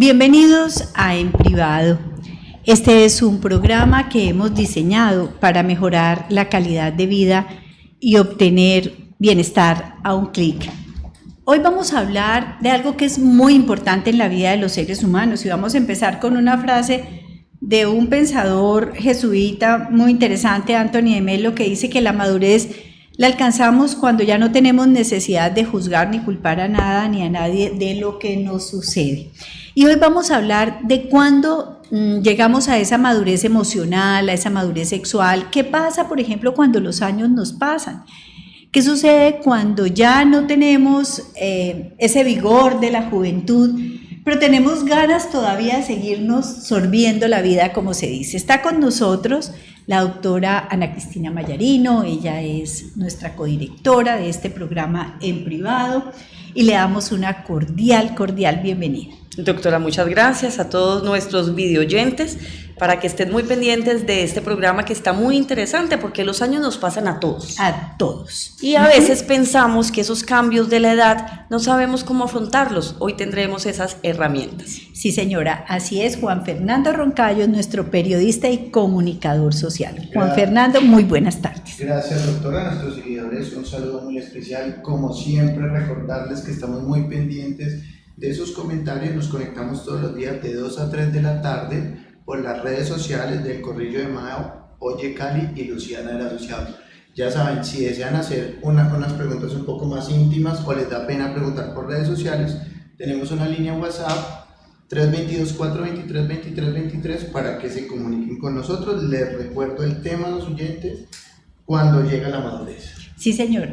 Bienvenidos a En Privado. Este es un programa que hemos diseñado para mejorar la calidad de vida y obtener bienestar a un clic. Hoy vamos a hablar de algo que es muy importante en la vida de los seres humanos y vamos a empezar con una frase de un pensador jesuita muy interesante, Anthony de Melo, que dice que la madurez la alcanzamos cuando ya no tenemos necesidad de juzgar ni culpar a nada ni a nadie de lo que nos sucede. Y hoy vamos a hablar de cuándo llegamos a esa madurez emocional, a esa madurez sexual. ¿Qué pasa, por ejemplo, cuando los años nos pasan? ¿Qué sucede cuando ya no tenemos ese vigor de la juventud, pero tenemos ganas todavía de seguirnos sorbiendo la vida, como se dice? Está con nosotros la doctora Ana Cristina Mayarino. Ella es nuestra codirectora de este programa En Privado y le damos una cordial bienvenida. Doctora, muchas gracias a todos nuestros videoyentes para que estén muy pendientes de este programa que está muy interesante porque los años nos pasan a todos. A todos. Y a veces pensamos que esos cambios de la edad no sabemos cómo afrontarlos. Hoy tendremos esas herramientas. Sí, señora, así es. Juan Fernando Roncayo es nuestro periodista y comunicador social. Juan Fernando, muy buenas tardes. Gracias, doctora. A nuestros seguidores un saludo muy especial. Como siempre, recordarles que estamos muy pendientes de sus comentarios. Nos conectamos todos los días de 2 a 3 de la tarde por las redes sociales del Corrillo de Mao, Oye Cali y Luciana del Asociado. Ya saben, si desean hacer unas preguntas un poco más íntimas o les da pena preguntar por redes sociales, tenemos una línea WhatsApp 322-423-2323 para que se comuniquen con nosotros. Les recuerdo el tema a los oyentes: cuando llega la madurez. Sí, señor.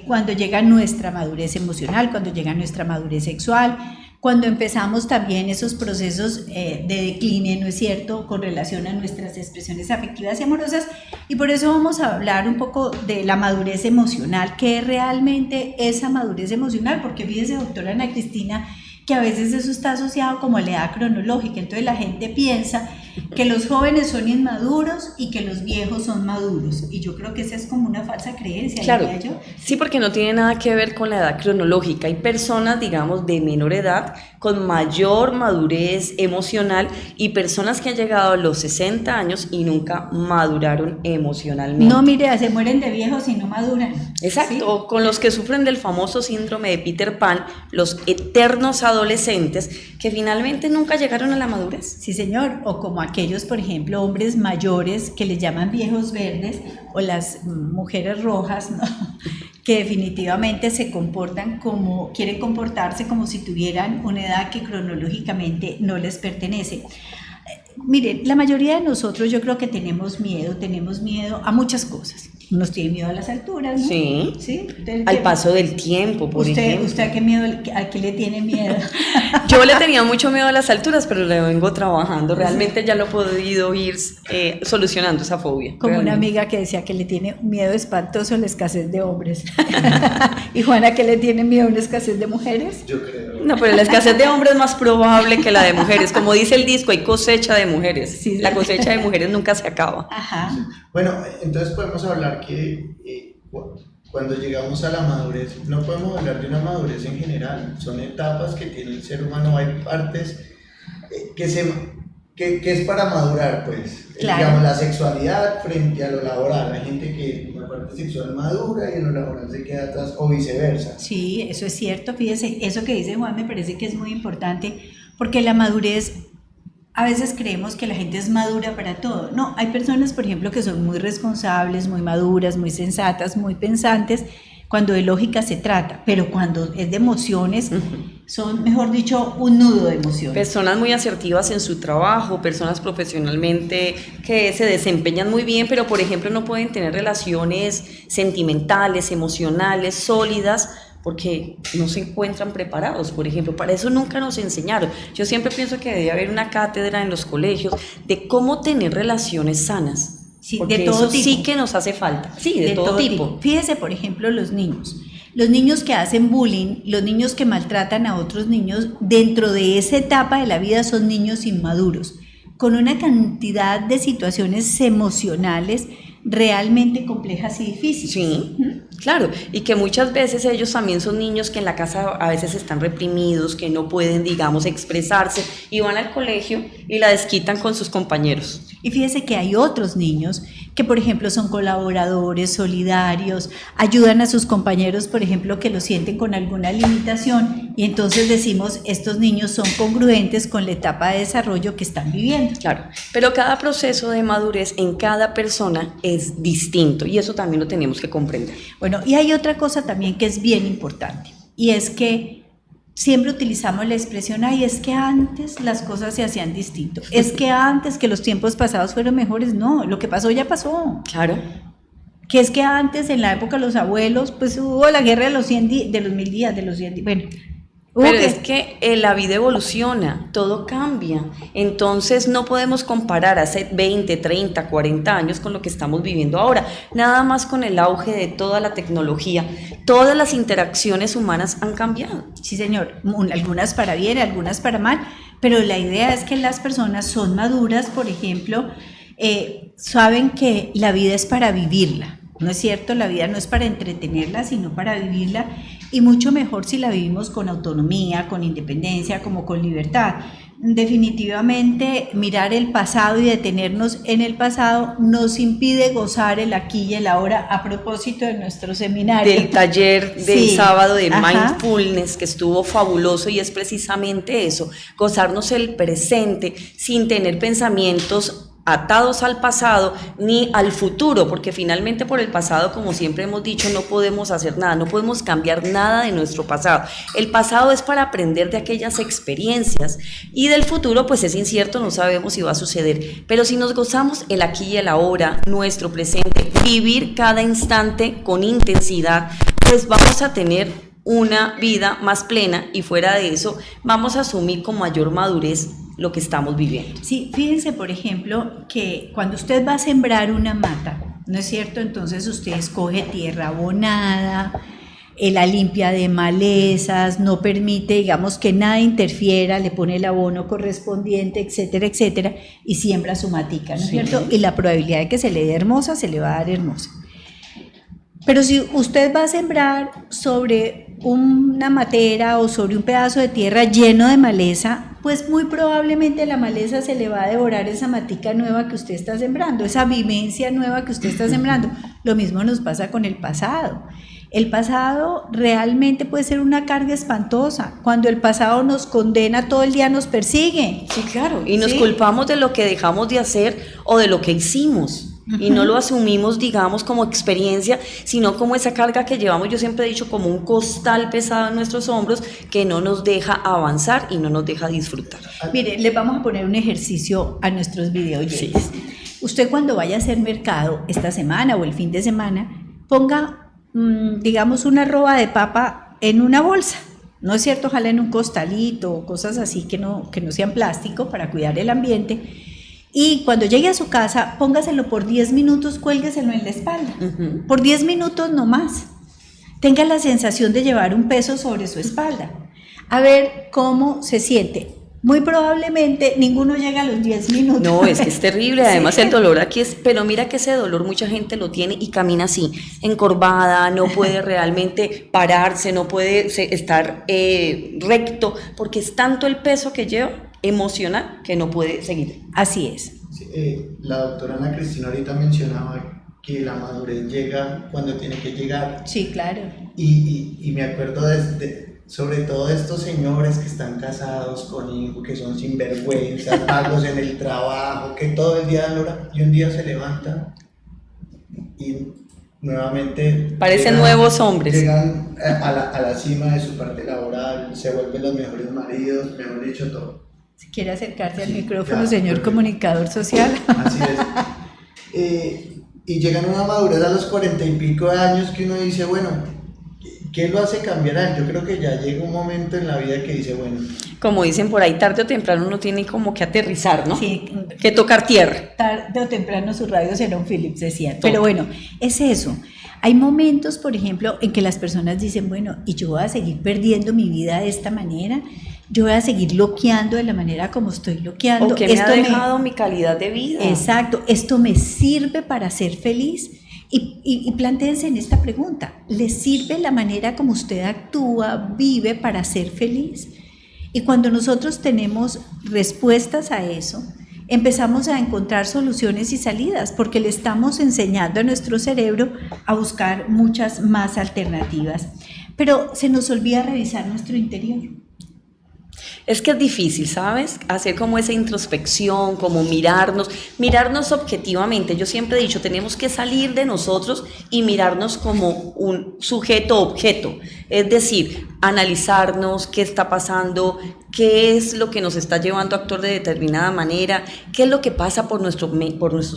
Cuando llega nuestra madurez emocional, cuando llega nuestra madurez sexual, cuando empezamos también esos procesos de decline, ¿no es cierto?, con relación a nuestras expresiones afectivas y amorosas. Y por eso vamos a hablar un poco de la madurez emocional. ¿Qué es realmente esa madurez emocional? Porque fíjese, doctora Ana Cristina, que a veces eso está asociado como a la edad cronológica. Entonces la gente piensa que los jóvenes son inmaduros y que los viejos son maduros. Y yo creo que esa es como una falsa creencia. Claro, ¿diría yo? sí, porque no tiene nada que ver con la edad cronológica. Hay personas, digamos, de menor edad con mayor madurez emocional y personas que han llegado a los 60 años y nunca maduraron emocionalmente. No, mire, se mueren de viejos y no maduran. Exacto, ¿sí? Con los que sufren del famoso síndrome de Peter Pan, los eternos adolescentes que finalmente nunca llegaron a la madurez. Sí, señor, o como aquellos, por ejemplo, hombres mayores que les llaman viejos verdes, o las mujeres rojas, ¿no?, que definitivamente se comportan como, quieren comportarse como si tuvieran una edad que cronológicamente no les pertenece. Mire, la mayoría de nosotros yo creo que tenemos miedo a muchas cosas. Unos tienen miedo a las alturas, ¿no? Sí, ¿sí? Al paso del tiempo, por ejemplo. ¿Usted a qué le tiene miedo? Yo le tenía mucho miedo a las alturas, pero le vengo trabajando. Realmente ya lo he podido ir solucionando esa fobia. Como realmente. Una amiga que decía que le tiene miedo espantoso a la escasez de hombres. ¿Y Juana, que le tiene miedo a una escasez de mujeres? Yo creo. No, pero la escasez de hombres es más probable que la de mujeres. Como dice el disco, hay cosecha de mujeres. Sí. La cosecha de mujeres nunca se acaba. Ajá. Sí. Bueno, entonces podemos hablar que cuando llegamos a la madurez, no podemos hablar de una madurez en general. Son etapas que tiene el ser humano. Hay partes que es para madurar, pues. Claro. Digamos, la sexualidad frente a lo laboral. Hay gente que en la parte sexual madura y en lo laboral se queda atrás, o viceversa. Sí, eso es cierto. Fíjese, eso que dice Juan me parece que es muy importante, porque la madurez, a veces creemos que la gente es madura para todo. No, hay personas, por ejemplo, que son muy responsables, muy maduras, muy sensatas, muy pensantes, cuando de lógica se trata, pero cuando es de emociones, son, mejor dicho, un nudo de emociones. Personas muy asertivas en su trabajo, personas profesionalmente que se desempeñan muy bien, pero por ejemplo no pueden tener relaciones sentimentales, emocionales, sólidas, porque no se encuentran preparados, por ejemplo. Para eso nunca nos enseñaron. Yo siempre pienso que debe haber una cátedra en los colegios de cómo tener relaciones sanas. Sí, porque de todo eso tipo. Sí que nos hace falta. Sí, de todo tipo. Fíjese, por ejemplo, los niños que hacen bullying, los niños que maltratan a otros niños, dentro de esa etapa de la vida son niños inmaduros, con una cantidad de situaciones emocionales realmente complejas y difíciles. Sí, claro, y que muchas veces ellos también son niños que en la casa a veces están reprimidos, que no pueden, digamos, expresarse y van al colegio y la desquitan con sus compañeros. Y fíjese que hay otros niños que, por ejemplo, son colaboradores, solidarios, ayudan a sus compañeros, por ejemplo, que lo sienten con alguna limitación, y entonces decimos, estos niños son congruentes con la etapa de desarrollo que están viviendo. Claro, pero cada proceso de madurez en cada persona es distinto y eso también lo tenemos que comprender. Bueno, y hay otra cosa también que es bien importante, y es que siempre utilizamos la expresión, ay, es que antes las cosas se hacían distinto, es que antes, que los tiempos pasados fueron mejores. No, lo que pasó ya pasó. Claro. Que es que antes, en la época de los abuelos, pues hubo la guerra de los 100 de los 1000 días, de los 100 días, bueno. Pero es que la vida evoluciona, todo cambia, entonces no podemos comparar hace 20, 30, 40 años con lo que estamos viviendo ahora, nada más con el auge de toda la tecnología, todas las interacciones humanas han cambiado. Sí, señor, algunas para bien, algunas para mal, pero la idea es que las personas son maduras, por ejemplo, saben que la vida es para vivirla. ¿No es cierto? La vida no es para entretenerla, sino para vivirla, y mucho mejor si la vivimos con autonomía, con independencia, como con libertad. Definitivamente, mirar el pasado y detenernos en el pasado nos impide gozar el aquí y el ahora, a propósito de nuestro seminario. Del taller del sábado de Ajá. Mindfulness, que estuvo fabuloso, y es precisamente eso, gozarnos el presente sin tener pensamientos atados al pasado ni al futuro, porque finalmente por el pasado, como siempre hemos dicho, no podemos hacer nada, no podemos cambiar nada de nuestro pasado. El pasado es para aprender de aquellas experiencias, y del futuro pues es incierto, no sabemos si va a suceder, pero si nos gozamos el aquí y el ahora, nuestro presente, vivir cada instante con intensidad, pues vamos a tener una vida más plena, y fuera de eso vamos a asumir con mayor madurez lo que estamos viviendo. Sí, fíjense, por ejemplo, que cuando usted va a sembrar una mata, ¿no es cierto? Entonces usted escoge tierra abonada, la limpia de malezas, no permite, digamos, que nada interfiera, le pone el abono correspondiente, etcétera, etcétera, y siembra su matica, ¿no es cierto? Y la probabilidad de que se le dé hermosa, se le va a dar hermosa. Pero si usted va a sembrar sobre una matera o sobre un pedazo de tierra lleno de maleza, pues muy probablemente la maleza se le va a devorar esa matica nueva que usted está sembrando, esa vivencia nueva que usted está sembrando. Lo mismo nos pasa con el pasado. El pasado realmente puede ser una carga espantosa. Cuando el pasado nos condena, todo el día nos persigue. Sí, claro, y nos Sí. culpamos de lo que dejamos de hacer o de lo que hicimos. Y no lo asumimos, digamos, como experiencia, sino como esa carga que llevamos, yo siempre he dicho, como un costal pesado en nuestros hombros que no nos deja avanzar y no nos deja disfrutar. Mire, les vamos a poner un ejercicio a nuestros videoyentes. Usted, cuando vaya a hacer mercado esta semana o el fin de semana, ponga, digamos, una roba de papa en una bolsa. ¿No es cierto? Ojalá en un costalito o cosas así que no sean plástico, para cuidar el ambiente. Y cuando llegue a su casa, póngaselo por 10 minutos, cuélgueselo en la espalda. Por 10 minutos no más. Tenga la sensación de llevar un peso sobre su espalda. A ver cómo se siente. Muy probablemente ninguno llega a los 10 minutos. No, es que es terrible, además Sí. el dolor aquí es, pero mira que ese dolor mucha gente lo tiene y camina así, encorvada, no puede realmente pararse, no puede estar recto, porque es tanto el peso que lleva emocional que no puede seguir. Así es. Sí, la doctora Ana Cristina ahorita mencionaba que la madurez llega cuando tiene que llegar, Sí, claro. y me acuerdo sobre todo de estos señores que están casados con hijos, que son sinvergüenzas, vagos en el trabajo, que todo el día dan hora, y un día se levantan y nuevamente Parecen nuevos hombres. llegan a la cima de su parte laboral, se vuelven los mejores maridos, mejor dicho, todo. Si quiere acercarse al Sí, micrófono, ya, señor perfecto. comunicador social. Así es. Y llegan a una madurez a los 40 y pico de años que uno dice, bueno, ¿qué lo hace cambiar a él? Yo creo que ya llega un momento en la vida que dice, bueno, Como dicen por ahí, tarde o temprano uno tiene como que aterrizar, ¿no? Sí, Que tocar tierra. tarde o temprano su radio será un Philips, decían. Todo. Pero bueno, es eso. Hay momentos, por ejemplo, en que las personas dicen, bueno, ¿y yo voy a seguir perdiendo mi vida de esta manera? yo voy a seguir bloqueando de la manera como estoy bloqueando. O que me ha dejado mi calidad de vida. Exacto, esto me sirve para ser feliz. Y plantéense en esta pregunta, ¿le sirve la manera como usted actúa, vive para ser feliz? Y cuando nosotros tenemos respuestas a eso, empezamos a encontrar soluciones y salidas, porque le estamos enseñando a nuestro cerebro a buscar muchas más alternativas. Pero se nos olvida revisar nuestro interior. Es que es difícil, ¿sabes? Hacer como esa introspección, como mirarnos objetivamente. Yo siempre he dicho, tenemos que salir de nosotros y mirarnos como un sujeto-objeto. Es decir, analizarnos qué está pasando, qué es lo que nos está llevando a actuar de determinada manera, qué es lo que pasa por nuestros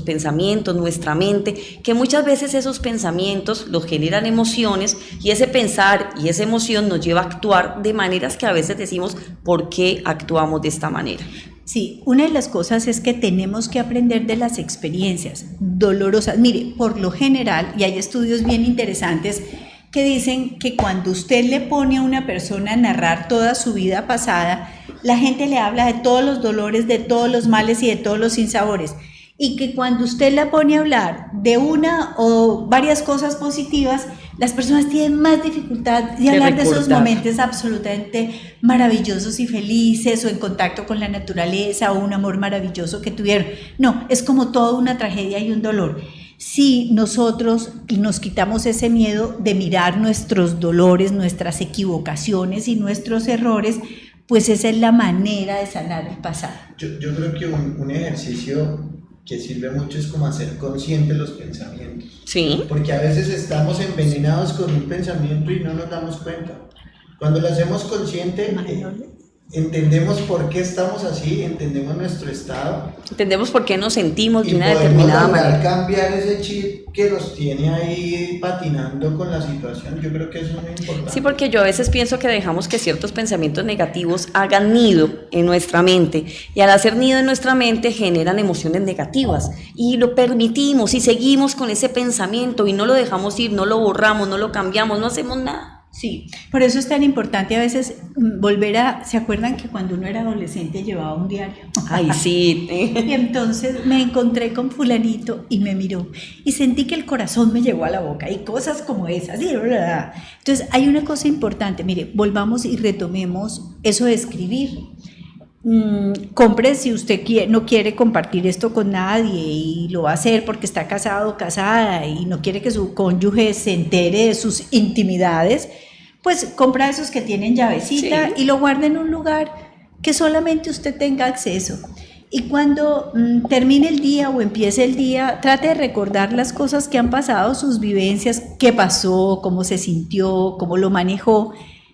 pensamientos, nuestra mente, que muchas veces esos pensamientos los generan emociones y ese pensar y esa emoción nos lleva a actuar de maneras que a veces decimos, ¿por qué actuamos de esta manera? Sí, una de las cosas es que tenemos que aprender de las experiencias dolorosas. Mire, por lo general, y hay estudios bien interesantes que dicen que cuando usted le pone a una persona a narrar toda su vida pasada, la gente le habla de todos los dolores, de todos los males y de todos los sinsabores. Y que cuando usted la pone a hablar de una o varias cosas positivas, las personas tienen más dificultad de hablar de esos momentos absolutamente maravillosos y felices, o en contacto con la naturaleza, o un amor maravilloso que tuvieron. No, es como toda una tragedia y un dolor. Si nosotros nos quitamos ese miedo de mirar nuestros dolores, nuestras equivocaciones y nuestros errores, pues esa es la manera de sanar el pasado. Yo creo que un ejercicio que sirve mucho es como hacer conscientes los pensamientos. Sí. Porque a veces estamos envenenados con un pensamiento y no nos damos cuenta. Cuando lo hacemos consciente, entendemos por qué estamos así, entendemos nuestro estado. Entendemos por qué nos sentimos de una determinada determinada manera. Y manera. cambiar ese chip que nos tiene ahí patinando con la situación, yo creo que eso es muy importante. Sí, porque yo a veces pienso que dejamos que ciertos pensamientos negativos hagan nido en nuestra mente, y al hacer nido en nuestra mente generan emociones negativas, y lo permitimos y seguimos con ese pensamiento y no lo dejamos ir, no lo borramos, no lo cambiamos, no hacemos nada. Sí, por eso es tan importante a veces volver a... ¿Se acuerdan que cuando uno era adolescente llevaba un diario? Ay, sí. Y entonces me encontré con fulanito y me miró y sentí que el corazón me llegó a la boca y cosas como esas. Entonces hay una cosa importante, mire, volvamos y retomemos eso de escribir. Compre si usted no quiere compartir esto con nadie y lo va a hacer porque está casado o casada y no quiere que su cónyuge se entere de sus intimidades, pues compra esos que tienen llavecita, sí, y lo guarda en un lugar que solamente usted tenga acceso. Y cuando termine el día o empiece el día, trate de recordar las cosas que han pasado, sus vivencias, qué pasó, cómo se sintió, cómo lo manejó,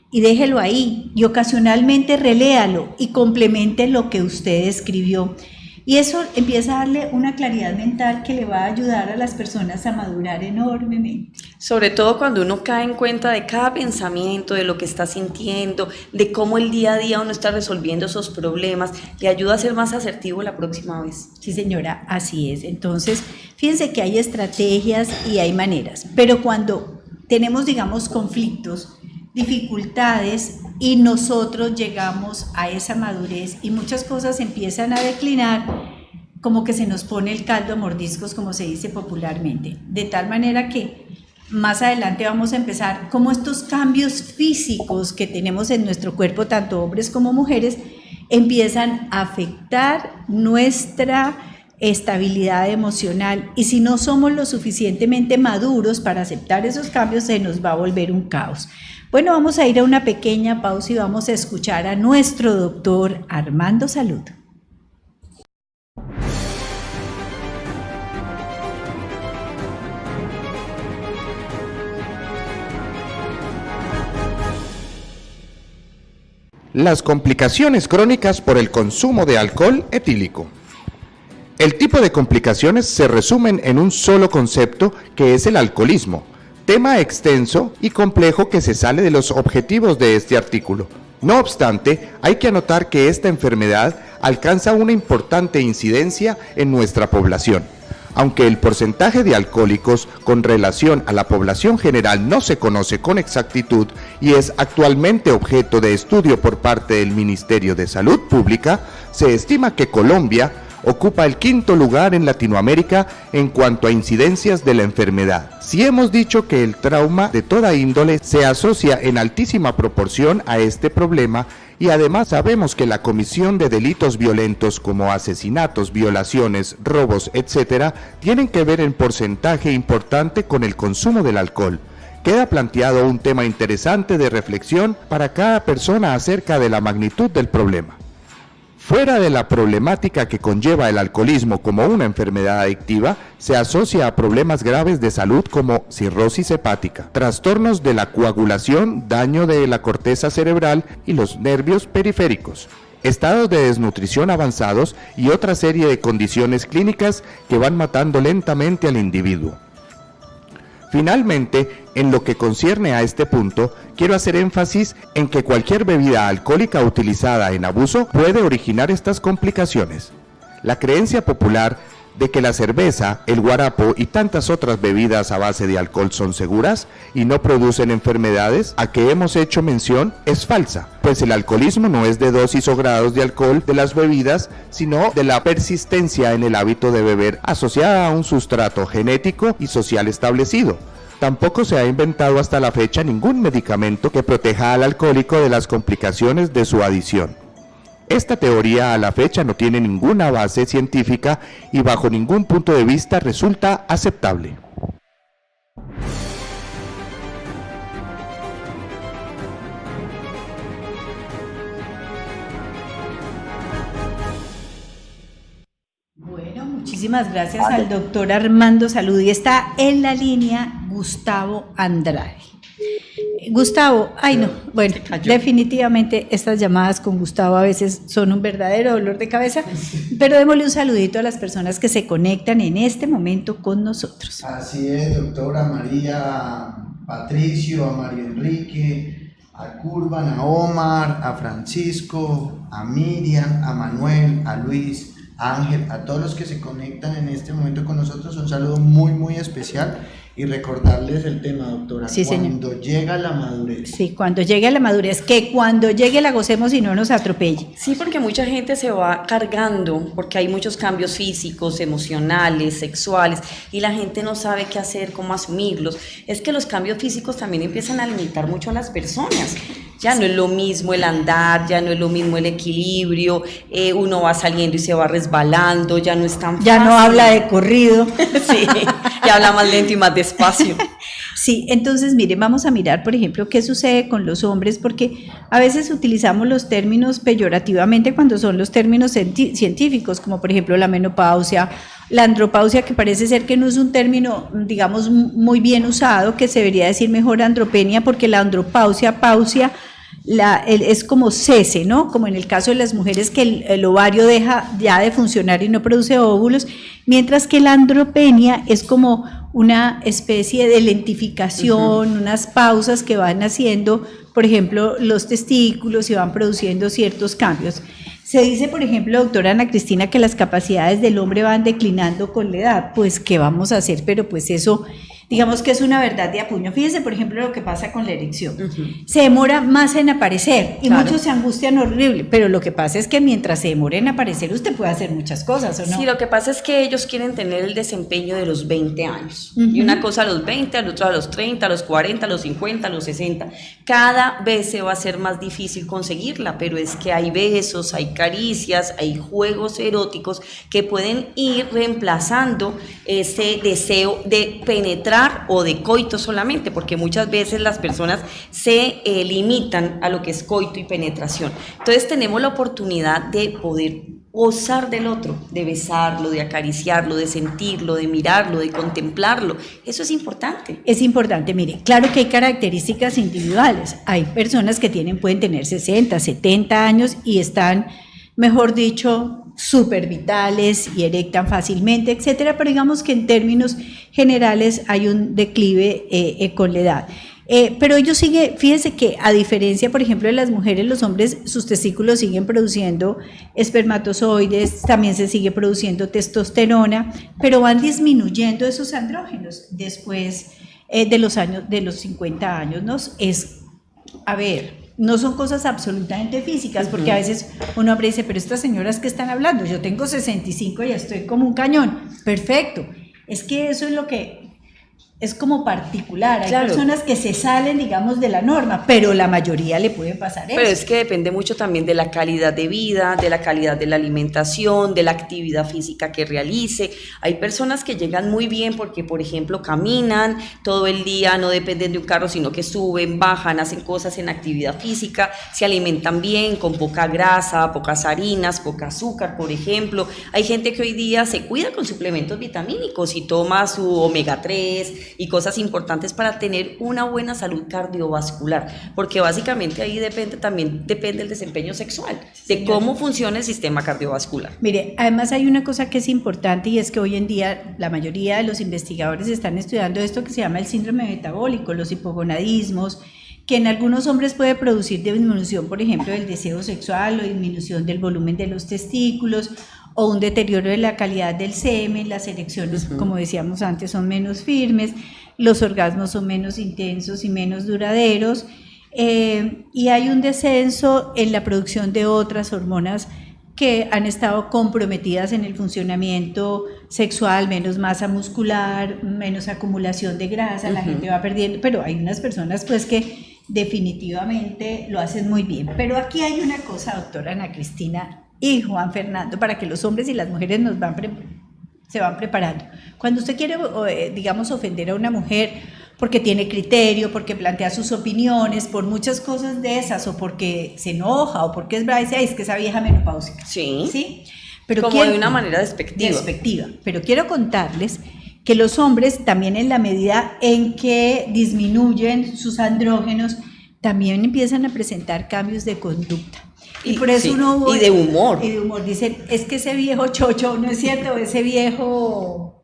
y déjelo ahí, y ocasionalmente reléalo y complemente lo que usted escribió. Y eso empieza a darle una claridad mental que le va a ayudar a las personas a madurar enormemente. Sobre todo cuando uno cae en cuenta de cada pensamiento, de lo que está sintiendo, de cómo el día a día uno está resolviendo esos problemas, le ayuda a ser más asertivo la próxima vez. Sí, señora, así es. Entonces, fíjense que hay estrategias y hay maneras, pero cuando tenemos, digamos, conflictos, dificultades, y nosotros llegamos a esa madurez y muchas cosas empiezan a declinar, como que se nos pone el caldo a mordiscos, como se dice popularmente, de tal manera que más adelante vamos a empezar como estos cambios físicos que tenemos en nuestro cuerpo, tanto hombres como mujeres, empiezan a afectar nuestra estabilidad emocional, y si no somos lo suficientemente maduros para aceptar esos cambios, se nos va a volver un caos. Bueno, vamos a ir a una pequeña pausa y vamos a escuchar a nuestro doctor Armando Salud. Las complicaciones crónicas por el consumo de alcohol etílico. El tipo de complicaciones se resumen en un solo concepto, que es el alcoholismo, tema extenso y complejo que se sale de los objetivos de este artículo. No obstante, hay que anotar que esta enfermedad alcanza una importante incidencia en nuestra población. Aunque el porcentaje de alcohólicos con relación a la población general no se conoce con exactitud y es actualmente objeto de estudio por parte del Ministerio de Salud Pública, se estima que Colombia ocupa el 5º lugar en Latinoamérica en cuanto a incidencias de la enfermedad. Si hemos dicho que el trauma de toda índole se asocia en altísima proporción a este problema, y además sabemos que la comisión de delitos violentos como asesinatos, violaciones, robos, etc., tienen que ver en porcentaje importante con el consumo del alcohol. Queda planteado un tema interesante de reflexión para cada persona acerca de la magnitud del problema. Fuera de la problemática que conlleva el alcoholismo como una enfermedad adictiva, se asocia a problemas graves de salud como cirrosis hepática, trastornos de la coagulación, daño de la corteza cerebral y los nervios periféricos, estados de desnutrición avanzados y otra serie de condiciones clínicas que van matando lentamente al individuo. Finalmente, en lo que concierne a este punto, quiero hacer énfasis en que cualquier bebida alcohólica utilizada en abuso puede originar estas complicaciones. La creencia popular de que la cerveza, el guarapo y tantas otras bebidas a base de alcohol son seguras y no producen enfermedades a que hemos hecho mención es falsa, pues el alcoholismo no es de dosis o grados de alcohol de las bebidas, sino de la persistencia en el hábito de beber asociada a un sustrato genético y social establecido. Tampoco se ha inventado hasta la fecha ningún medicamento que proteja al alcohólico de las complicaciones de su adicción. Esta teoría a la fecha no tiene ninguna base científica y bajo ningún punto de vista resulta aceptable. Bueno, muchísimas gracias al doctor Armando Salud. Y está en la línea Gustavo Andrade. Gustavo, bueno, definitivamente estas llamadas con Gustavo a veces son un verdadero dolor de cabeza, pero démosle un saludito a las personas que se conectan en este momento con nosotros. Así es, doctora María, a Patricio, a Mario Enrique, a Curvan, a Omar, a Francisco, a Miriam, a Manuel, a Luis, a Ángel, a todos los que se conectan en este momento con nosotros, un saludo muy, muy especial. Y recordarles el tema, doctora, sí, cuando señor. Llega la madurez. Sí, cuando llegue la madurez, que cuando llegue la gocemos y no nos atropelle. Sí, porque mucha gente se va cargando, porque hay muchos cambios físicos, emocionales, sexuales, y la gente no sabe qué hacer, cómo asumirlos. Es que los cambios físicos también empiezan a limitar mucho a las personas. Ya no es lo mismo el andar, ya no es lo mismo el equilibrio, uno va saliendo y se va resbalando, ya no es tan fácil. Ya no habla de corrido. Sí, ya habla más lento y más despacio. Sí, entonces miren, vamos a mirar, por ejemplo, qué sucede con los hombres, porque a veces utilizamos los términos peyorativamente cuando son los términos científicos, como por ejemplo la menopausia, la andropausia, que parece ser que no es un término, digamos, muy bien usado, que se debería decir mejor andropenia, porque la andropausia, es como cese, ¿no? Como en el caso de las mujeres que el ovario deja ya de funcionar y no produce óvulos, mientras que la andropenia es como una especie de lentificación, unas pausas que van haciendo, por ejemplo, los testículos y van produciendo ciertos cambios. Se dice, por ejemplo, doctora Ana Cristina, que las capacidades del hombre van declinando con la edad. Pues, ¿qué vamos a hacer? Pero pues eso, digamos que es una verdad de a puño. Fíjense, por ejemplo, lo que pasa con la erección. Se demora más en aparecer y muchos se angustian horrible, pero lo que pasa es que mientras se demore en aparecer, usted puede hacer muchas cosas, ¿o no? Sí, lo que pasa es que ellos quieren tener el desempeño de los 20 años. Y una cosa a los 20, al otro a los 30, a los 40, a los 50, a los 60. Cada vez se va a hacer más difícil conseguirla, pero es que hay besos, hay caricias, hay juegos eróticos que pueden ir reemplazando ese deseo de penetrar o de coito solamente, porque muchas veces las personas se limitan a lo que es coito y penetración. Entonces tenemos la oportunidad de poder gozar del otro, de besarlo, de acariciarlo, de sentirlo, de mirarlo, de contemplarlo. Eso es importante. Es importante, mire, claro que hay características individuales. Hay personas que pueden tener 60, 70 años y están, mejor dicho, súper vitales y erectan fácilmente, etcétera, pero digamos que en términos generales hay un declive con la edad. Pero ellos siguen, fíjense que a diferencia, por ejemplo, de las mujeres, los hombres, sus testículos siguen produciendo espermatozoides, también se sigue produciendo testosterona, pero van disminuyendo esos andrógenos después de los 50 años, ¿no? No son cosas absolutamente físicas, porque a veces un hombre dice, pero estas señoras que están hablando, yo tengo 65 y ya estoy como un cañón. Perfecto, es que eso es lo que es como particular, hay personas que se salen, digamos, de la norma, pero la mayoría le puede pasar eso. Pero es que depende mucho también de la calidad de vida, de la calidad de la alimentación, de la actividad física que realice. Hay personas que llegan muy bien porque, por ejemplo, caminan todo el día, no dependen de un carro, sino que suben, bajan, hacen cosas en actividad física, se alimentan bien, con poca grasa, pocas harinas, poca azúcar, por ejemplo. Hay gente que hoy día se cuida con suplementos vitamínicos y toma su omega 3 y cosas importantes para tener una buena salud cardiovascular, porque básicamente ahí depende el desempeño sexual, de cómo funciona el sistema cardiovascular. Mire, además hay una cosa que es importante y es que hoy en día la mayoría de los investigadores están estudiando esto que se llama el síndrome metabólico, los hipogonadismos, que en algunos hombres puede producir disminución, por ejemplo, del deseo sexual o disminución del volumen de los testículos, o un deterioro de la calidad del semen, las erecciones, como decíamos antes, son menos firmes, los orgasmos son menos intensos y menos duraderos, y hay un descenso en la producción de otras hormonas que han estado comprometidas en el funcionamiento sexual, menos masa muscular, menos acumulación de grasa, la gente va perdiendo, pero hay unas personas pues que definitivamente lo hacen muy bien. Pero aquí hay una cosa, doctora Ana Cristina y Juan Fernando, para que los hombres y las mujeres se van preparando. Cuando usted quiere, digamos, ofender a una mujer porque tiene criterio, porque plantea sus opiniones, por muchas cosas de esas, o porque se enoja, o porque es brava, dice, es que esa vieja menopáusica. Sí. Pero como de una manera despectiva. Pero quiero contarles que los hombres también, en la medida en que disminuyen sus andrógenos, también empiezan a presentar cambios de conducta. Y por eso y de humor. Y de humor. Dicen, es que ese viejo chocho, ¿no es cierto? Ese viejo,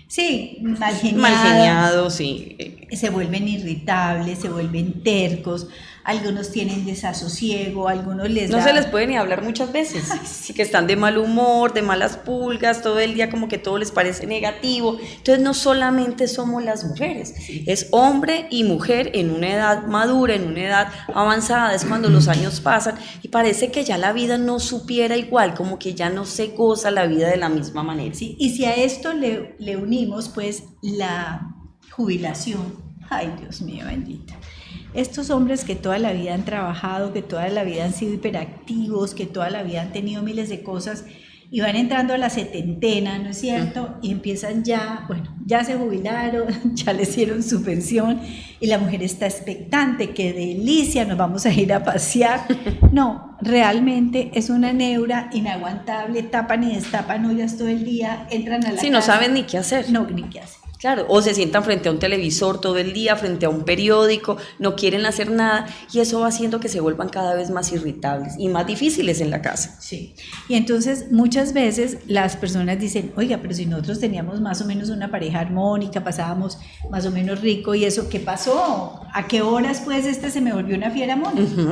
sí, mal geniado, sí. Se vuelven irritables, se vuelven tercos, algunos tienen desasosiego, algunos no se les puede ni hablar muchas veces, sí, que están de mal humor, de malas pulgas, todo el día como que todo les parece negativo. Entonces no solamente somos las mujeres, es hombre y mujer en una edad madura, en una edad avanzada, es cuando los años pasan y parece que ya la vida no supiera igual, como que ya no se goza la vida de la misma manera. Sí, y si a esto le unimos pues la jubilación, ay Dios mío bendita, estos hombres que toda la vida han trabajado, que toda la vida han sido hiperactivos, que toda la vida han tenido miles de cosas y van entrando a la setentena, ¿no es cierto? Y empiezan ya, bueno, ya se jubilaron, ya le hicieron su pensión y la mujer está expectante, qué delicia, nos vamos a ir a pasear. No, realmente es una neura inaguantable, tapan y destapan ollas todo el día, entran a la casa. No saben ni qué hacer. No, ni qué hacer. Claro, o se sientan frente a un televisor todo el día, frente a un periódico, no quieren hacer nada y eso va haciendo que se vuelvan cada vez más irritables y más difíciles en la casa. Sí, y entonces muchas veces las personas dicen, oiga, pero si nosotros teníamos más o menos una pareja armónica, pasábamos más o menos rico y eso, ¿qué pasó? ¿A qué horas pues se me volvió una fiera mónica?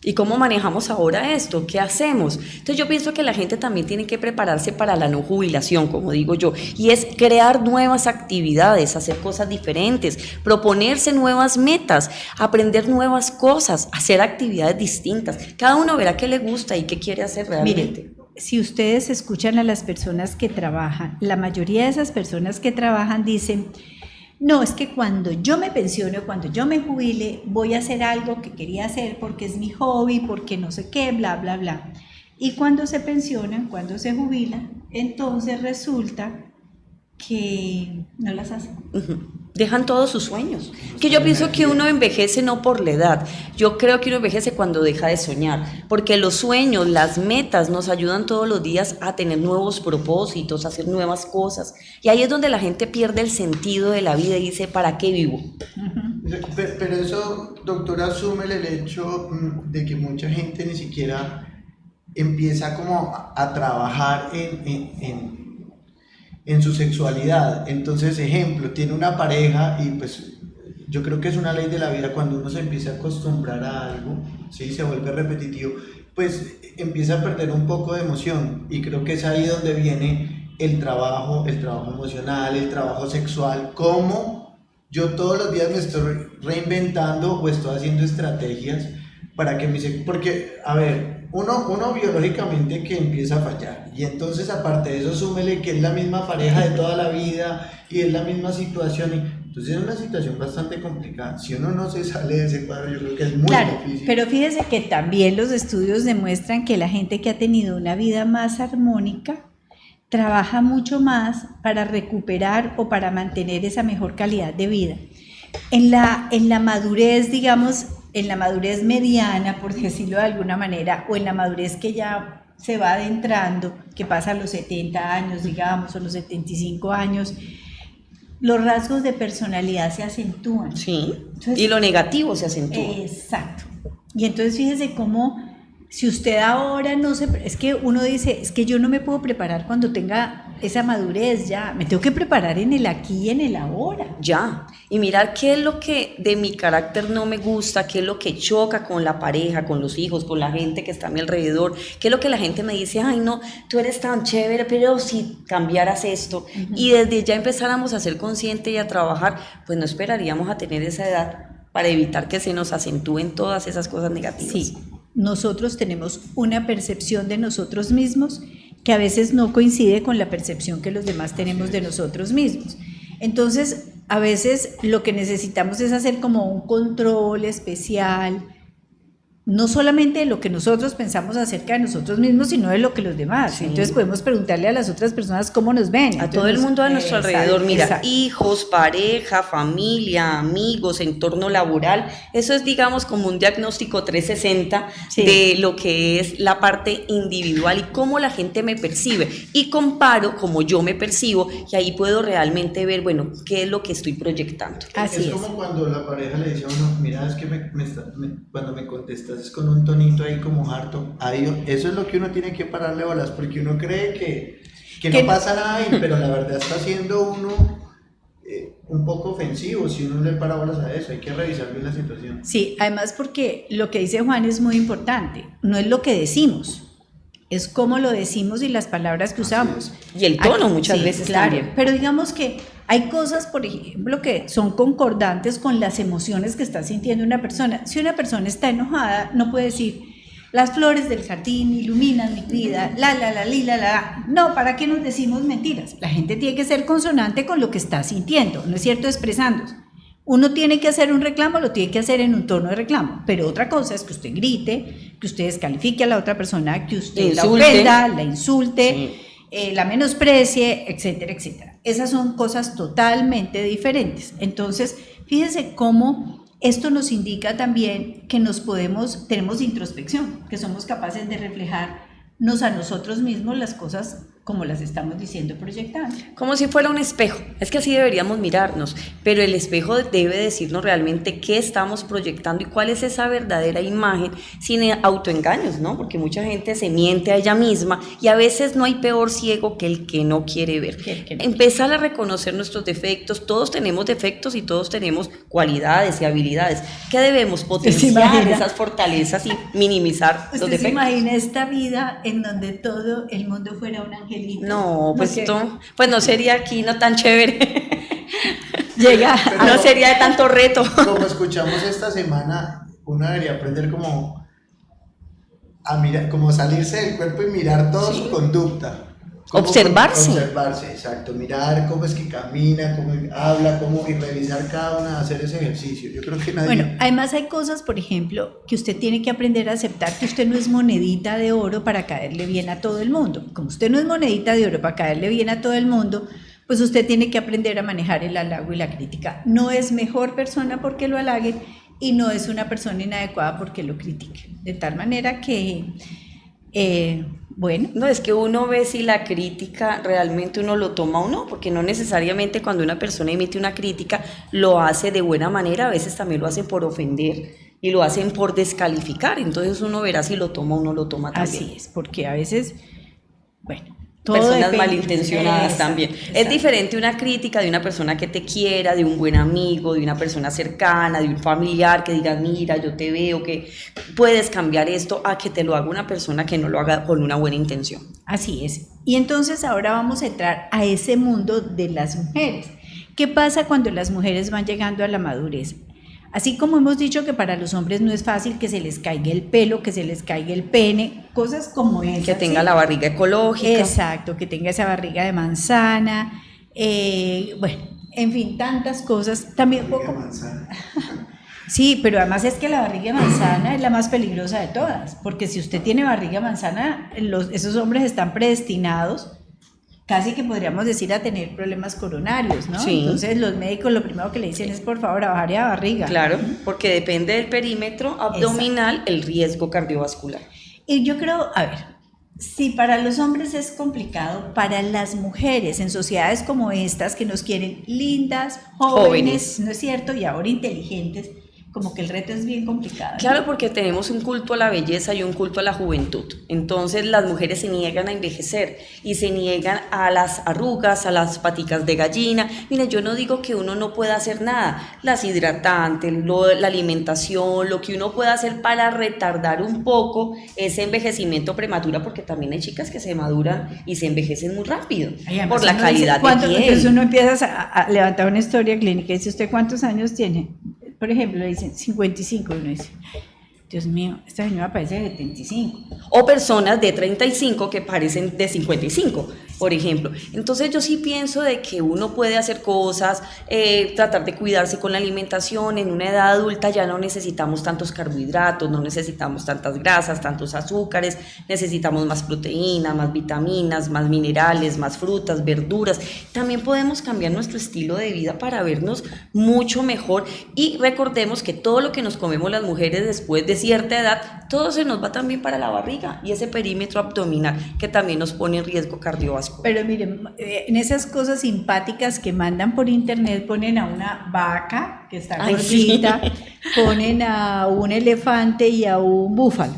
¿Y cómo manejamos ahora esto? ¿Qué hacemos? Entonces yo pienso que la gente también tiene que prepararse para la no jubilación, como digo yo, y es crear nuevas actividades, hacer cosas diferentes, proponerse nuevas metas, aprender nuevas cosas, hacer actividades distintas. Cada uno verá qué le gusta y qué quiere hacer realmente. Miren, si ustedes escuchan a las personas que trabajan, la mayoría de esas personas que trabajan dicen, no, es que cuando yo me pensione o cuando yo me jubile voy a hacer algo que quería hacer porque es mi hobby, porque no sé qué, bla, bla, bla. Y cuando se pensionan, cuando se jubilan, entonces resulta que no las hacen. Dejan todos sus sueños. Que yo pienso que uno envejece no por la edad, yo creo que uno envejece cuando deja de soñar, porque los sueños, las metas nos ayudan todos los días a tener nuevos propósitos, a hacer nuevas cosas, y ahí es donde la gente pierde el sentido de la vida y dice, ¿para qué vivo? Pero eso, doctora, asume el hecho de que mucha gente ni siquiera empieza como a trabajar en su sexualidad. Entonces, ejemplo, tiene una pareja y pues yo creo que es una ley de la vida. Cuando uno se empieza a acostumbrar a algo, ¿sí? Se vuelve repetitivo, pues empieza a perder un poco de emoción, y creo que es ahí donde viene el trabajo emocional, el trabajo sexual, cómo yo todos los días me estoy reinventando o estoy haciendo estrategias para que porque, a ver, uno biológicamente que empieza a fallar, y entonces aparte de eso súmele que es la misma pareja de toda la vida y es la misma situación, y entonces es una situación bastante complicada. Si uno no se sale de ese cuadro, yo creo que es muy difícil. Pero fíjese que también los estudios demuestran que la gente que ha tenido una vida más armónica trabaja mucho más para recuperar o para mantener esa mejor calidad de vida. En la madurez, digamos, en la madurez mediana, por decirlo de alguna manera, o en la madurez que ya se va adentrando, que pasa a los 70 años, digamos, o los 75 años, los rasgos de personalidad se acentúan. Sí, Entonces, y lo negativo se acentúa. Exacto. Y entonces fíjese cómo, si usted ahora no se... Es que uno dice, es que yo no me puedo preparar cuando tenga esa madurez ya, me tengo que preparar en el aquí y en el ahora. Ya, y mirar qué es lo que de mi carácter no me gusta, qué es lo que choca con la pareja, con los hijos, con la gente que está a mi alrededor, qué es lo que la gente me dice, ay no, tú eres tan chévere, pero si cambiaras esto, y desde ya empezáramos a ser conscientes y a trabajar, pues no esperaríamos a tener esa edad para evitar que se nos acentúen todas esas cosas negativas. Sí, nosotros tenemos una percepción de nosotros mismos que a veces no coincide con la percepción que los demás tenemos de nosotros mismos. Entonces, a veces lo que necesitamos es hacer como un control especial, no solamente de lo que nosotros pensamos acerca de nosotros mismos, sino de lo que los demás. Sí. Entonces podemos preguntarle a las otras personas cómo nos ven. A todo el mundo a nuestro alrededor, mira, exacto. hijos, pareja, familia, amigos, entorno laboral, eso es, digamos, como un diagnóstico 360 Sí. de lo que es la parte individual y cómo la gente me percibe, y comparo cómo yo me percibo, y ahí puedo realmente ver, bueno, qué es lo que estoy proyectando. Así es es. como cuando la pareja le dice a uno, mira, es que cuando me contestas es con un tonito ahí como harto. Ahí, eso es lo que uno tiene que pararle bolas, porque uno cree que no pasa nada, pero la verdad está siendo uno un poco ofensivo si uno le para bolas a eso. Hay que revisar bien la situación. Sí, además porque lo que dice Juan es muy importante, no es lo que decimos, es cómo lo decimos y las palabras que usamos. Y el tono muchas Sí, veces claro, también. pero digamos que hay cosas, por ejemplo, que son concordantes con las emociones que está sintiendo una persona. Si una persona está enojada, no puede decir, las flores del jardín iluminan mi vida, la. No, ¿para qué nos decimos mentiras? La gente tiene que ser consonante con lo que está sintiendo, ¿no es cierto? Expresándose. Uno tiene que hacer un reclamo, lo tiene que hacer en un tono de reclamo, pero otra cosa es que usted grite, que usted descalifique a la otra persona, que usted la ofenda, la insulte, la menosprecie, etcétera, etcétera. Esas son cosas totalmente diferentes. Entonces, fíjense cómo esto nos indica también que tenemos introspección, que somos capaces de reflejarnos a nosotros mismos las cosas como las estamos diciendo, proyectando. Como si fuera un espejo, es que así deberíamos mirarnos, pero el espejo debe decirnos realmente qué estamos proyectando y cuál es esa verdadera imagen, sin autoengaños, ¿no? Porque mucha gente se miente a ella misma y a veces no hay peor ciego que el que no quiere ver. Empezar a reconocer nuestros defectos, todos tenemos defectos y todos tenemos cualidades y habilidades. ¿Qué debemos? Potenciar esas fortalezas y minimizar los ¿Usted defectos? se imagina esta vida en donde todo el mundo fuera un angelito? No, pues, No, pues no sería aquí, no tan chévere. Llega No sería de tanto reto. Como escuchamos esta semana, uno debería aprender como a mirar, como salirse del cuerpo y mirar toda su conducta. Observarse. Observarse, exacto. Mirar cómo es que camina, cómo habla, y revisar cada una, hacer ese ejercicio. Yo creo que nadie... Bueno, además hay cosas, por ejemplo, que usted tiene que aprender a aceptar, que usted no es monedita de oro para caerle bien a todo el mundo. Como usted no es monedita de oro para caerle bien a todo el mundo, pues usted tiene que aprender a manejar el halago y la crítica. No es mejor persona porque lo halaguen y no es una persona inadecuada porque lo critique. De tal manera que... bueno. No, es que uno ve si la crítica realmente uno lo toma o no, porque no necesariamente cuando una persona emite una crítica lo hace de buena manera, a veces también lo hacen por ofender y lo hacen por descalificar, entonces uno verá si lo toma o no lo toma también. Así es, porque a veces, bueno, Todo personas depende. malintencionadas Exacto, también. exacto. Es diferente una crítica de una persona que te quiera, de un buen amigo, de una persona cercana, de un familiar que diga, mira, yo te veo que puedes cambiar esto, a que te lo haga una persona que no lo haga con una buena intención. Así es. Y entonces ahora vamos a entrar a ese mundo de las mujeres. ¿Qué pasa cuando las mujeres van llegando a la madurez? Así como hemos dicho que para los hombres no es fácil que se les caiga el pelo, que se les caiga el pene, cosas como esas. Que tenga ¿sí? la barriga ecológica. Exacto, que tenga esa barriga de manzana, bueno, en fin, tantas cosas. También Barriga poco. manzana. Sí, pero además es que la barriga de manzana es la más peligrosa de todas, porque si usted tiene barriga de manzana, esos hombres están predestinados, casi que podríamos decir, a tener problemas coronarios, ¿no? Sí. Entonces los médicos lo primero que le dicen es, por favor, a bajar la barriga. Claro, porque depende del perímetro abdominal el riesgo cardiovascular. Y yo creo, a ver, si para los hombres es complicado, para las mujeres en sociedades como estas que nos quieren lindas, jóvenes, ¿no es cierto? Y ahora inteligentes, como que el reto es bien complicado, ¿no? Claro, porque tenemos un culto a la belleza y un culto a la juventud. Entonces las mujeres se niegan a envejecer y se niegan a las arrugas, a las paticas de gallina. Mire, yo no digo que uno no pueda hacer nada, las hidratantes, la alimentación, lo que uno pueda hacer para retardar un poco ese envejecimiento prematuro, porque también hay chicas que se maduran y se envejecen muy rápido Ay, además, por la uno calidad dice, de piel. Entonces uno empieza a levantar una historia clínica y dice, ¿usted cuántos años tiene? Por ejemplo, le dicen 55, uno dice, Dios mío, esta señora parece de 75. O personas de 35 que parecen de 55, por ejemplo. Entonces yo sí pienso de que uno puede hacer cosas, tratar de cuidarse con la alimentación. En una edad adulta ya no necesitamos tantos carbohidratos, no necesitamos tantas grasas, tantos azúcares, necesitamos más proteína, más vitaminas, más minerales, más frutas, verduras. También podemos cambiar nuestro estilo de vida para vernos mucho mejor, y recordemos que todo lo que nos comemos las mujeres después de cierta edad, todo se nos va también para la barriga y ese perímetro abdominal que también nos pone en riesgo cardiovascular. Pero miren, en esas cosas simpáticas que mandan por internet ponen a una vaca que está Ay, gordita, sí. ponen a un elefante y a un búfalo.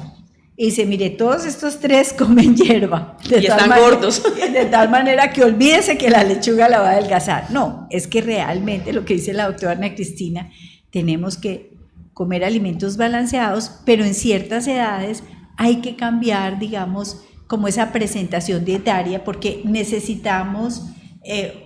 Y dice, mire, todos estos tres comen hierba. Y están gordos. De tal manera que olvídese que la lechuga la va a adelgazar. No, es que realmente lo que dice la doctora Ana Cristina, tenemos que comer alimentos balanceados, pero en ciertas edades hay que cambiar, digamos, como esa presentación dietaria, porque necesitamos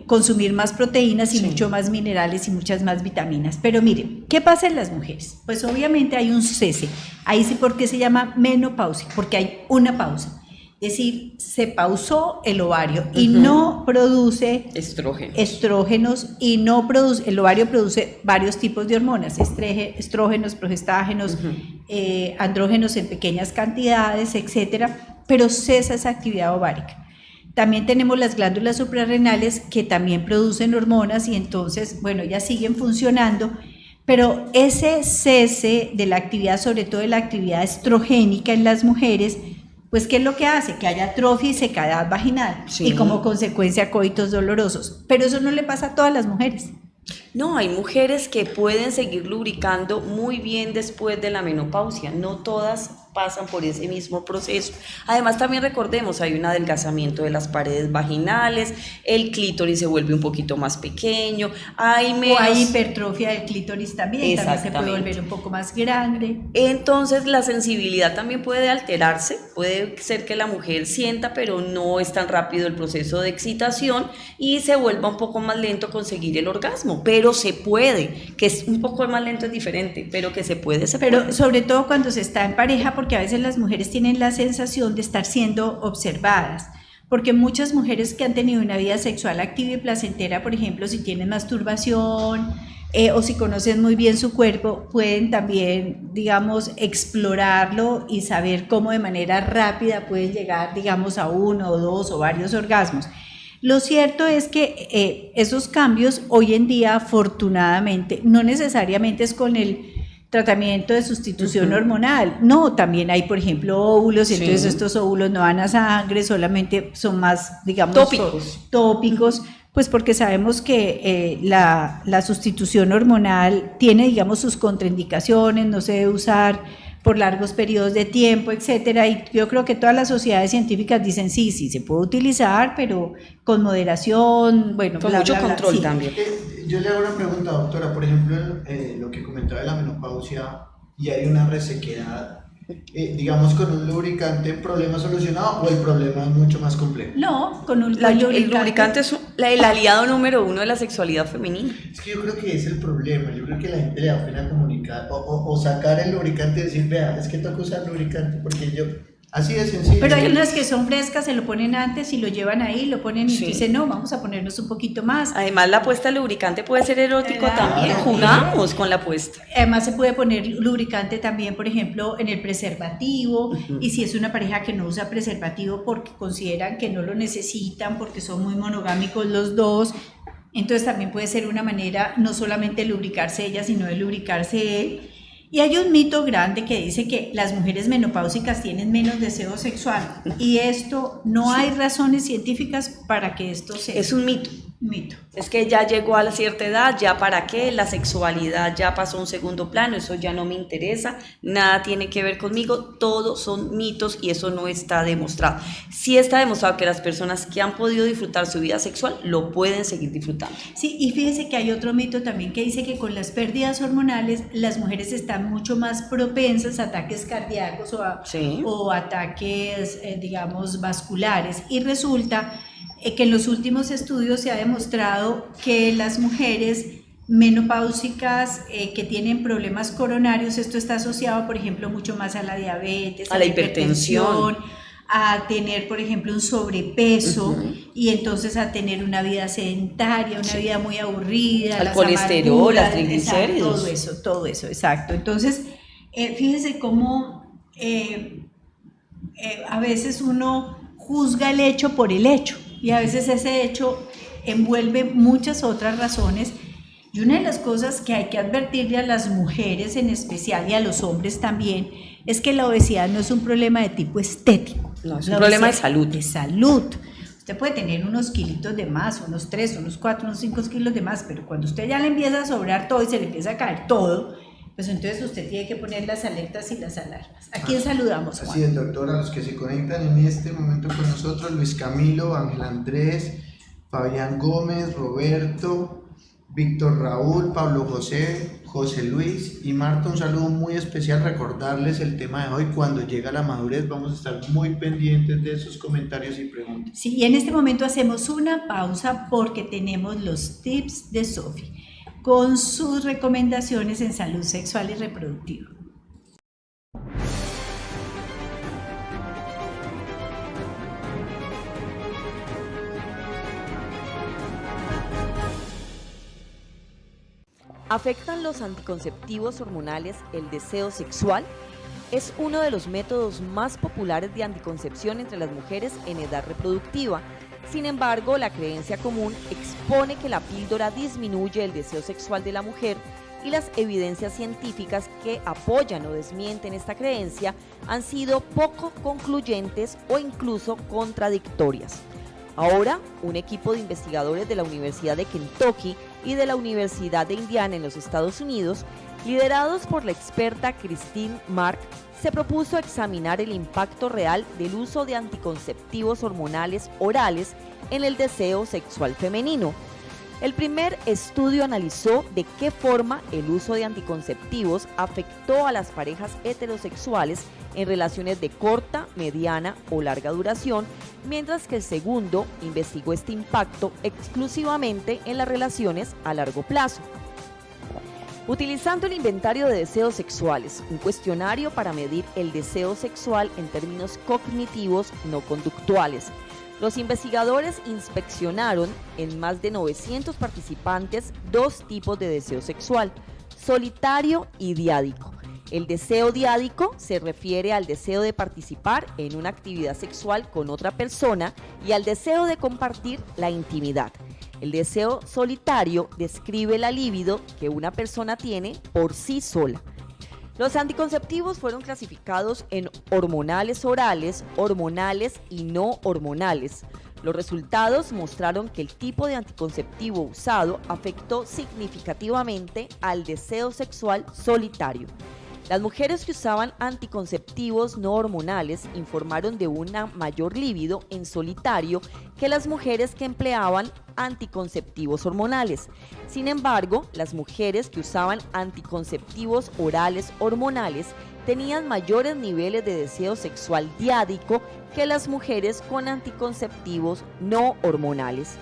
consumir más proteínas y Sí. mucho más minerales y muchas más vitaminas. Pero miren, ¿qué pasa en las mujeres? Pues obviamente hay un cese. Ahí sí, ¿por qué se llama menopausia? Porque hay una pausa. Es decir, se pausó el ovario y no produce estrógenos y no produce, el ovario produce varios tipos de hormonas, estrógenos, progestágenos, andrógenos en pequeñas cantidades, etcétera, pero cesa esa actividad ovárica. También tenemos las glándulas suprarrenales que también producen hormonas y entonces, bueno, ellas siguen funcionando, pero ese cese de la actividad, sobre todo de la actividad estrogénica en las mujeres, pues ¿qué es lo que hace? Que haya atrofia y sequedad vaginal, Sí. y como consecuencia coitos dolorosos, pero eso no le pasa a todas las mujeres. No, hay mujeres que pueden seguir lubricando muy bien después de la menopausia, no todas pasan por ese mismo proceso. Además, también recordemos, hay un adelgazamiento de las paredes vaginales, el clítoris se vuelve un poquito más pequeño, hay menos... O hay hipertrofia del clítoris también se puede Exactamente. volver un poco más grande. Entonces la sensibilidad también puede alterarse, puede ser que la mujer sienta, pero no es tan rápido el proceso de excitación y se vuelva un poco más lento conseguir el orgasmo, pero se puede, que es un poco más lento, es diferente, pero que se puede, Pero sobre todo cuando se está en pareja, porque a veces las mujeres tienen la sensación de estar siendo observadas, porque muchas mujeres que han tenido una vida sexual activa y placentera, por ejemplo, si tienen masturbación o si conocen muy bien su cuerpo, pueden también, digamos, explorarlo y saber cómo de manera rápida pueden llegar, digamos, a uno o dos o varios orgasmos. Lo cierto es que esos cambios hoy en día, afortunadamente, no necesariamente es con el tratamiento de sustitución hormonal, no, también hay, por ejemplo, óvulos, y Sí. entonces estos óvulos no van a sangre, solamente son más, digamos, tópicos, pues porque sabemos que la sustitución hormonal tiene, digamos, sus contraindicaciones, no se debe usar por largos periodos de tiempo, etcétera. Y yo creo que todas las sociedades científicas dicen sí, se puede utilizar, pero con moderación, bueno, con mucho control sí. también. Yo le hago una pregunta, doctora. Por ejemplo, lo que comentaba de la menopausia y hay una resequedad. Digamos, con un lubricante, ¿problema solucionado o el problema es mucho más complejo? No, con un El lubricante es el aliado número uno de la sexualidad femenina. Es que yo creo que es el problema. Yo creo que la gente le da pena comunicar o sacar el lubricante y decir, vea, es que toca usar lubricante porque yo... Así de sencillo. Pero hay unas que son frescas, se lo ponen antes y lo llevan ahí, lo ponen y dicen, no, vamos a ponernos un poquito más. Además, la puesta de lubricante puede ser erótico también. Jugamos con la puesta. Además, se puede poner lubricante también, por ejemplo, en el preservativo. Y si es una pareja que no usa preservativo porque consideran que no lo necesitan, porque son muy monogámicos los dos, entonces también puede ser una manera no solamente de lubricarse ella, sino de lubricarse él. Y hay un mito grande que dice que las mujeres menopáusicas tienen menos deseo sexual, y esto no hay razones científicas para que esto sea. Es un mito. Es que ya llegó a la cierta edad, ya para qué, la sexualidad ya pasó a un segundo plano, eso ya no me interesa, nada tiene que ver conmigo, todos son mitos y eso no está demostrado. Sí está demostrado que las personas que han podido disfrutar su vida sexual lo pueden seguir disfrutando. Sí, y fíjese que hay otro mito también que dice que con las pérdidas hormonales las mujeres están mucho más propensas a ataques cardíacos o ataques, digamos, vasculares, y resulta que en los últimos estudios se ha demostrado que las mujeres menopáusicas que tienen problemas coronarios, esto está asociado, por ejemplo, mucho más a la diabetes, a la hipertensión, a tener, por ejemplo, un sobrepeso, y entonces a tener una vida sedentaria, una vida muy aburrida, al colesterol, las triglicéridos. Todo eso, exacto. Entonces, fíjense cómo a veces uno juzga el hecho por el hecho, y a veces ese hecho envuelve muchas otras razones. Y una de las cosas que hay que advertirle a las mujeres en especial y a los hombres también es que la obesidad no es un problema de tipo estético. No, es un problema de salud. De salud. Usted puede tener unos kilitos de más, unos 3, unos 4, unos 5 kilos de más, pero cuando usted ya le empieza a sobrar todo y se le empieza a caer todo, pues entonces usted tiene que poner las alertas y las alarmas. ¿A quién saludamos, Juan? Así es, doctora, a los que se conectan en este momento con nosotros: Luis Camilo, Ángel Andrés, Fabián Gómez, Roberto, Víctor Raúl, Pablo José, José Luis y Marta. Un saludo muy especial, recordarles el tema de hoy: cuando llega la madurez. Vamos a estar muy pendientes de sus comentarios y preguntas. Sí, y en este momento hacemos una pausa porque tenemos los tips de Sofi con sus recomendaciones en salud sexual y reproductiva. ¿Afectan los anticonceptivos hormonales el deseo sexual? Es uno de los métodos más populares de anticoncepción entre las mujeres en edad reproductiva. Sin embargo, la creencia común expone que la píldora disminuye el deseo sexual de la mujer, y las evidencias científicas que apoyan o desmienten esta creencia han sido poco concluyentes o incluso contradictorias. Ahora, un equipo de investigadores de la Universidad de Kentucky y de la Universidad de Indiana en los Estados Unidos, liderados por la experta Christine Mark, se propuso examinar el impacto real del uso de anticonceptivos hormonales orales en el deseo sexual femenino. El primer estudio analizó de qué forma el uso de anticonceptivos afectó a las parejas heterosexuales en relaciones de corta, mediana o larga duración, mientras que el segundo investigó este impacto exclusivamente en las relaciones a largo plazo. Utilizando el inventario de deseos sexuales, un cuestionario para medir el deseo sexual en términos cognitivos no conductuales, los investigadores inspeccionaron en más de 900 participantes dos tipos de deseo sexual: solitario y diádico. El deseo diádico se refiere al deseo de participar en una actividad sexual con otra persona y al deseo de compartir la intimidad. El deseo solitario describe la libido que una persona tiene por sí sola. Los anticonceptivos fueron clasificados en hormonales orales, hormonales y no hormonales. Los resultados mostraron que el tipo de anticonceptivo usado afectó significativamente al deseo sexual solitario. Las mujeres que usaban anticonceptivos no hormonales informaron de una mayor libido en solitario que las mujeres que empleaban anticonceptivos hormonales. Sin embargo, las mujeres que usaban anticonceptivos orales hormonales tenían mayores niveles de deseo sexual diádico que las mujeres con anticonceptivos no hormonales.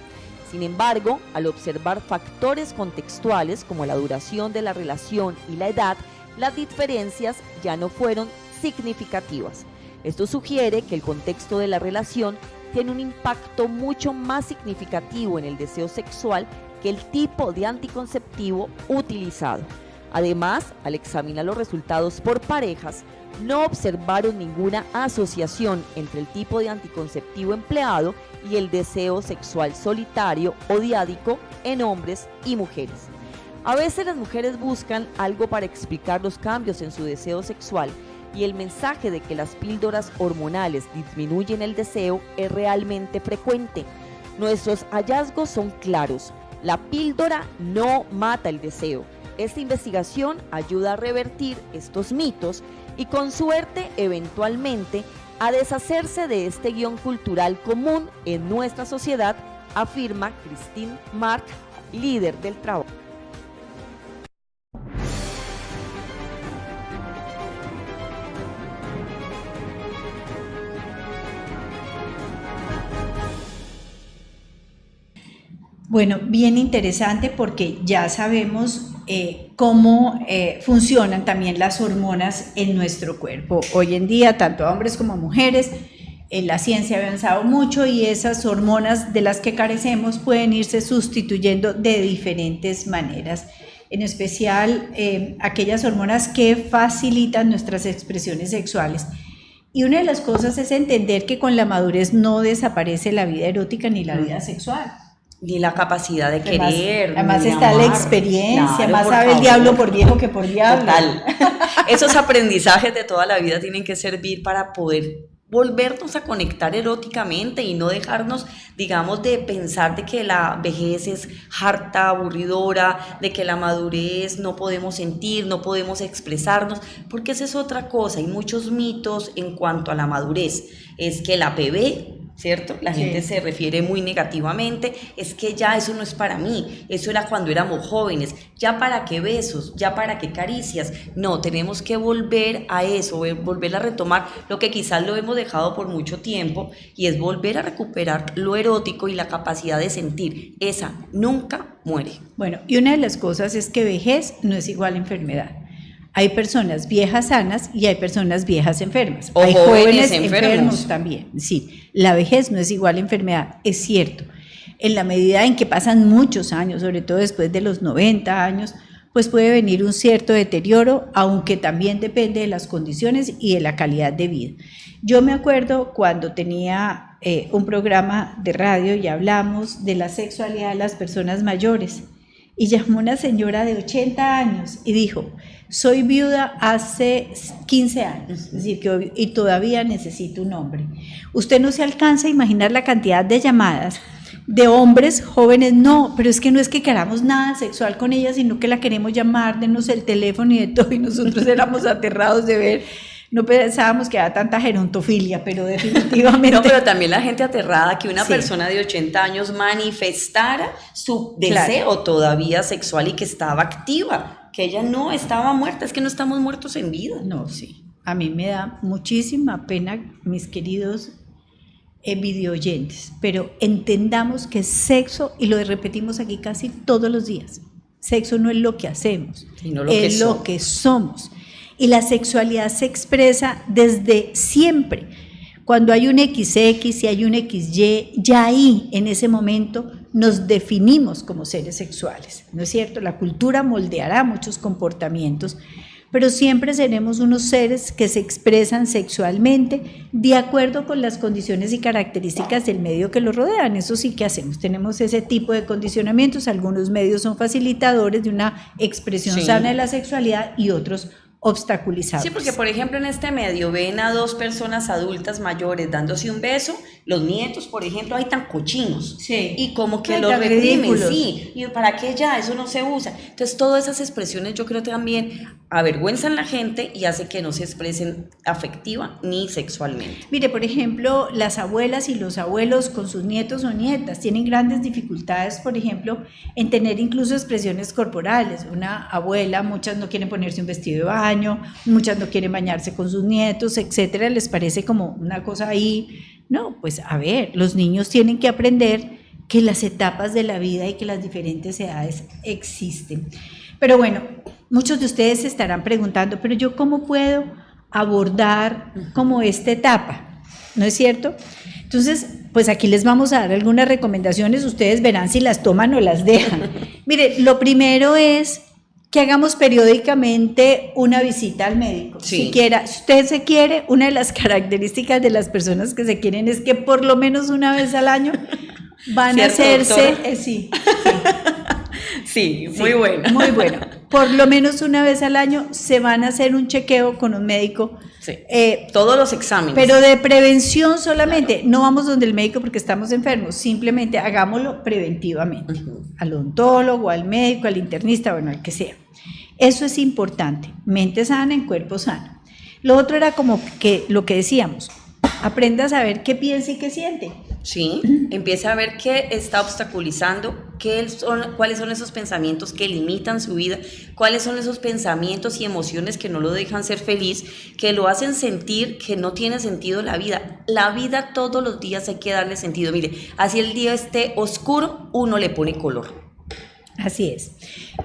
Sin embargo, al observar factores contextuales como la duración de la relación y la edad, las diferencias ya no fueron significativas. Esto sugiere que el contexto de la relación tiene un impacto mucho más significativo en el deseo sexual que el tipo de anticonceptivo utilizado. Además, al examinar los resultados por parejas, no observaron ninguna asociación entre el tipo de anticonceptivo empleado y el deseo sexual solitario o diádico en hombres y mujeres. A veces las mujeres buscan algo para explicar los cambios en su deseo sexual y el mensaje de que las píldoras hormonales disminuyen el deseo es realmente frecuente. Nuestros hallazgos son claros. La píldora no mata el deseo. Esta investigación ayuda a revertir estos mitos y con suerte, eventualmente, a deshacerse de este guión cultural común en nuestra sociedad, afirma Christine Mark, líder del trabajo. Bueno, bien interesante porque ya sabemos cómo funcionan también las hormonas en nuestro cuerpo. Hoy en día, tanto a hombres como a mujeres, la ciencia ha avanzado mucho y esas hormonas de las que carecemos pueden irse sustituyendo de diferentes maneras, en especial aquellas hormonas que facilitan nuestras expresiones sexuales. Y una de las cosas es entender que con la madurez no desaparece la vida erótica ni la vida sexual. Ni la capacidad de querer. Además ni está amar. la experiencia, Claro, más por sabe el favor. diablo por viejo que por diablo. Total. Esos aprendizajes de toda la vida tienen que servir para poder volvernos a conectar eróticamente y no dejarnos, digamos, de pensar de que la vejez es harta, aburridora, de que la madurez no podemos sentir, no podemos expresarnos, porque esa es otra cosa. Hay muchos mitos en cuanto a la madurez. Es que la bebé, ¿cierto? La gente se refiere muy negativamente, es que ya eso no es para mí, eso era cuando éramos jóvenes, ya para qué besos, ya para qué caricias. No, tenemos que volver a eso, volver a retomar lo que quizás lo hemos dejado por mucho tiempo, y es volver a recuperar lo erótico y la capacidad de sentir. Esa nunca muere. Bueno, y una de las cosas es que vejez no es igual a enfermedad. Hay personas viejas sanas y hay personas viejas enfermas. O hay jóvenes jóvenes enfermos también. Sí, la vejez no es igual a enfermedad, es cierto. En la medida en que pasan muchos años, sobre todo después de los 90 años, pues puede venir un cierto deterioro, aunque también depende de las condiciones y de la calidad de vida. Yo me acuerdo cuando tenía un programa de radio y hablamos de la sexualidad de las personas mayores, y llamó una señora de 80 años y dijo: soy viuda hace 15 años, es decir, y todavía necesito un hombre. Usted no se alcanza a imaginar la cantidad de llamadas de hombres jóvenes, no, pero es que no es que queramos nada sexual con ella, sino que la queremos llamar, denos el teléfono y de todo, y nosotros éramos aterrados de ver. No pensábamos que había tanta gerontofilia, pero definitivamente. No, pero también la gente aterrada que una Sí. persona de 80 años manifestara su deseo todavía sexual y que estaba activa, que ella no estaba muerta. Es que no estamos muertos en vida. No, sí. A mí me da muchísima pena, mis queridos videoyentes, pero entendamos que sexo, y lo repetimos aquí casi todos los días, sexo no es lo que hacemos, Sino lo es que lo somos. que somos. Y la sexualidad se expresa desde siempre. Cuando hay un XX y hay un XY, ya ahí, en ese momento, nos definimos como seres sexuales, ¿no es cierto? La cultura moldeará muchos comportamientos, pero siempre seremos unos seres que se expresan sexualmente de acuerdo con las condiciones y características del medio que los rodean. Eso sí que hacemos, tenemos ese tipo de condicionamientos. Algunos medios son facilitadores de una expresión sana de la sexualidad y otros obstaculizados. Sí, porque por ejemplo en este medio ven a dos personas adultas mayores dándose un beso, los nietos, por ejemplo, hay tan cochinos, Sí. y como que Ay, lo tan reprimen, ridículos. sí, y para qué ya, eso no se usa. Entonces todas esas expresiones yo creo que también avergüenzan a la gente y hace que no se expresen afectiva ni sexualmente. Mire, por ejemplo, las abuelas y los abuelos con sus nietos o nietas tienen grandes dificultades, por ejemplo, en tener incluso expresiones corporales. Una abuela, muchas no quieren ponerse un vestido de baño, muchas no quieren bañarse con sus nietos, etcétera, les parece como una cosa ahí. No, pues a ver, los niños tienen que aprender que las etapas de la vida y que las diferentes edades existen. Pero bueno, muchos de ustedes se estarán preguntando, pero yo ¿cómo puedo abordar como esta etapa? ¿No es cierto? Entonces, pues aquí les vamos a dar algunas recomendaciones, ustedes verán si las toman o las dejan. Mire, lo primero es que hagamos periódicamente una visita al médico. Sí. Si usted se quiere, una de las características de las personas que se quieren es que por lo menos una vez al año van a hacerse, Sí, muy bueno. Muy bueno. Por lo menos una vez al año se van a hacer un chequeo con un médico. Sí. Todos los exámenes. Pero de prevención solamente. Claro. No vamos donde el médico porque estamos enfermos. Simplemente hagámoslo preventivamente. Al odontólogo, al médico, al internista, bueno, al que sea. Eso es importante. Mente sana en cuerpo sano. Lo otro era como que lo que decíamos. Aprenda a saber qué piensa y qué siente. Sí, empieza a ver qué está obstaculizando, cuáles son esos pensamientos que limitan su vida, cuáles son esos pensamientos y emociones que no lo dejan ser feliz, que lo hacen sentir que no tiene sentido la vida. La vida todos los días hay que darle sentido. Mire, así el día esté oscuro, uno le pone color. Así es.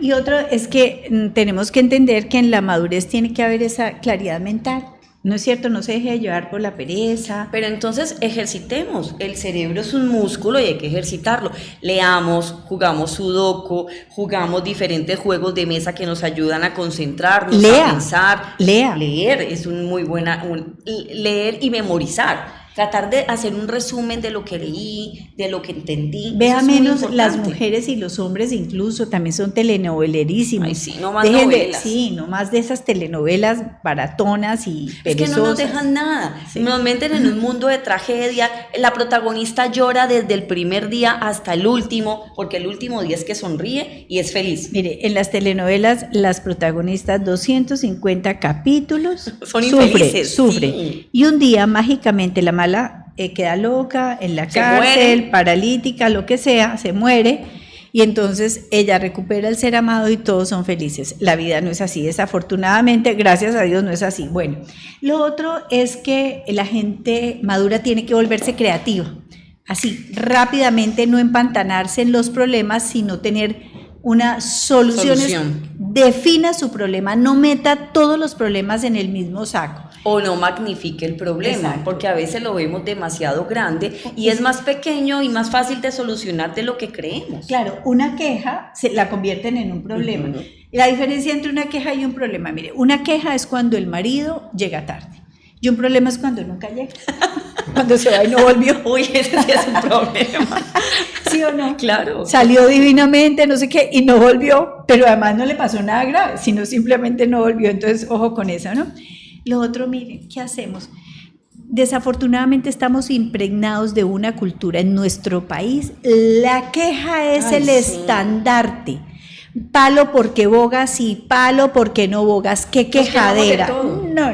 Y otro es que tenemos que entender que en la madurez tiene que haber esa claridad mental. ¿No es cierto? No se deje de llevar por la pereza. Pero entonces ejercitemos. El cerebro es un músculo y hay que ejercitarlo. Leamos, jugamos sudoku, jugamos diferentes juegos de mesa que nos ayudan a concentrarnos, a pensar. Leer es leer y memorizar. Tratar de hacer un resumen de lo que leí, de lo que entendí. Vea menos las mujeres y los hombres incluso, también son telenovelerísimos. Ay, sí, no más novelas. No más de esas telenovelas baratonas y perezosas. Es que no nos dejan nada. Sí. Nos meten en un mundo de tragedia. La protagonista llora desde el primer día hasta el último, porque el último día es que sonríe y es feliz. Mire, en las telenovelas, las protagonistas, 250 capítulos, son infelices. Sufren. Sí. Y un día, mágicamente, la mala queda loca, en la cárcel, paralítica, lo que sea, se muere y entonces ella recupera el ser amado y todos son felices. La vida no es así, desafortunadamente, gracias a Dios no es así. Bueno, lo otro es que la gente madura tiene que volverse creativa, así, rápidamente, no empantanarse en los problemas, sino tener una solución. Defina su problema, no meta todos los problemas en el mismo saco. O no magnifique el problema. Exacto. Porque a veces lo vemos demasiado grande y es más pequeño y más fácil de solucionar de lo que creemos. Claro, una queja se la convierten en un problema. La diferencia entre una queja y un problema, mire, una queja es cuando el marido llega tarde y un problema es cuando nunca llega, cuando se va y no volvió. Uy, ese sí es un problema. ¿Sí o no? Claro. Salió divinamente, no sé qué, y no volvió, pero además no le pasó nada grave, sino simplemente no volvió. Entonces, ojo con eso, ¿no? Lo otro, miren, ¿qué hacemos? Desafortunadamente estamos impregnados de una cultura en nuestro país. La queja es el estandarte. Palo porque bogas y palo porque no bogas. ¡Qué quejadera! No.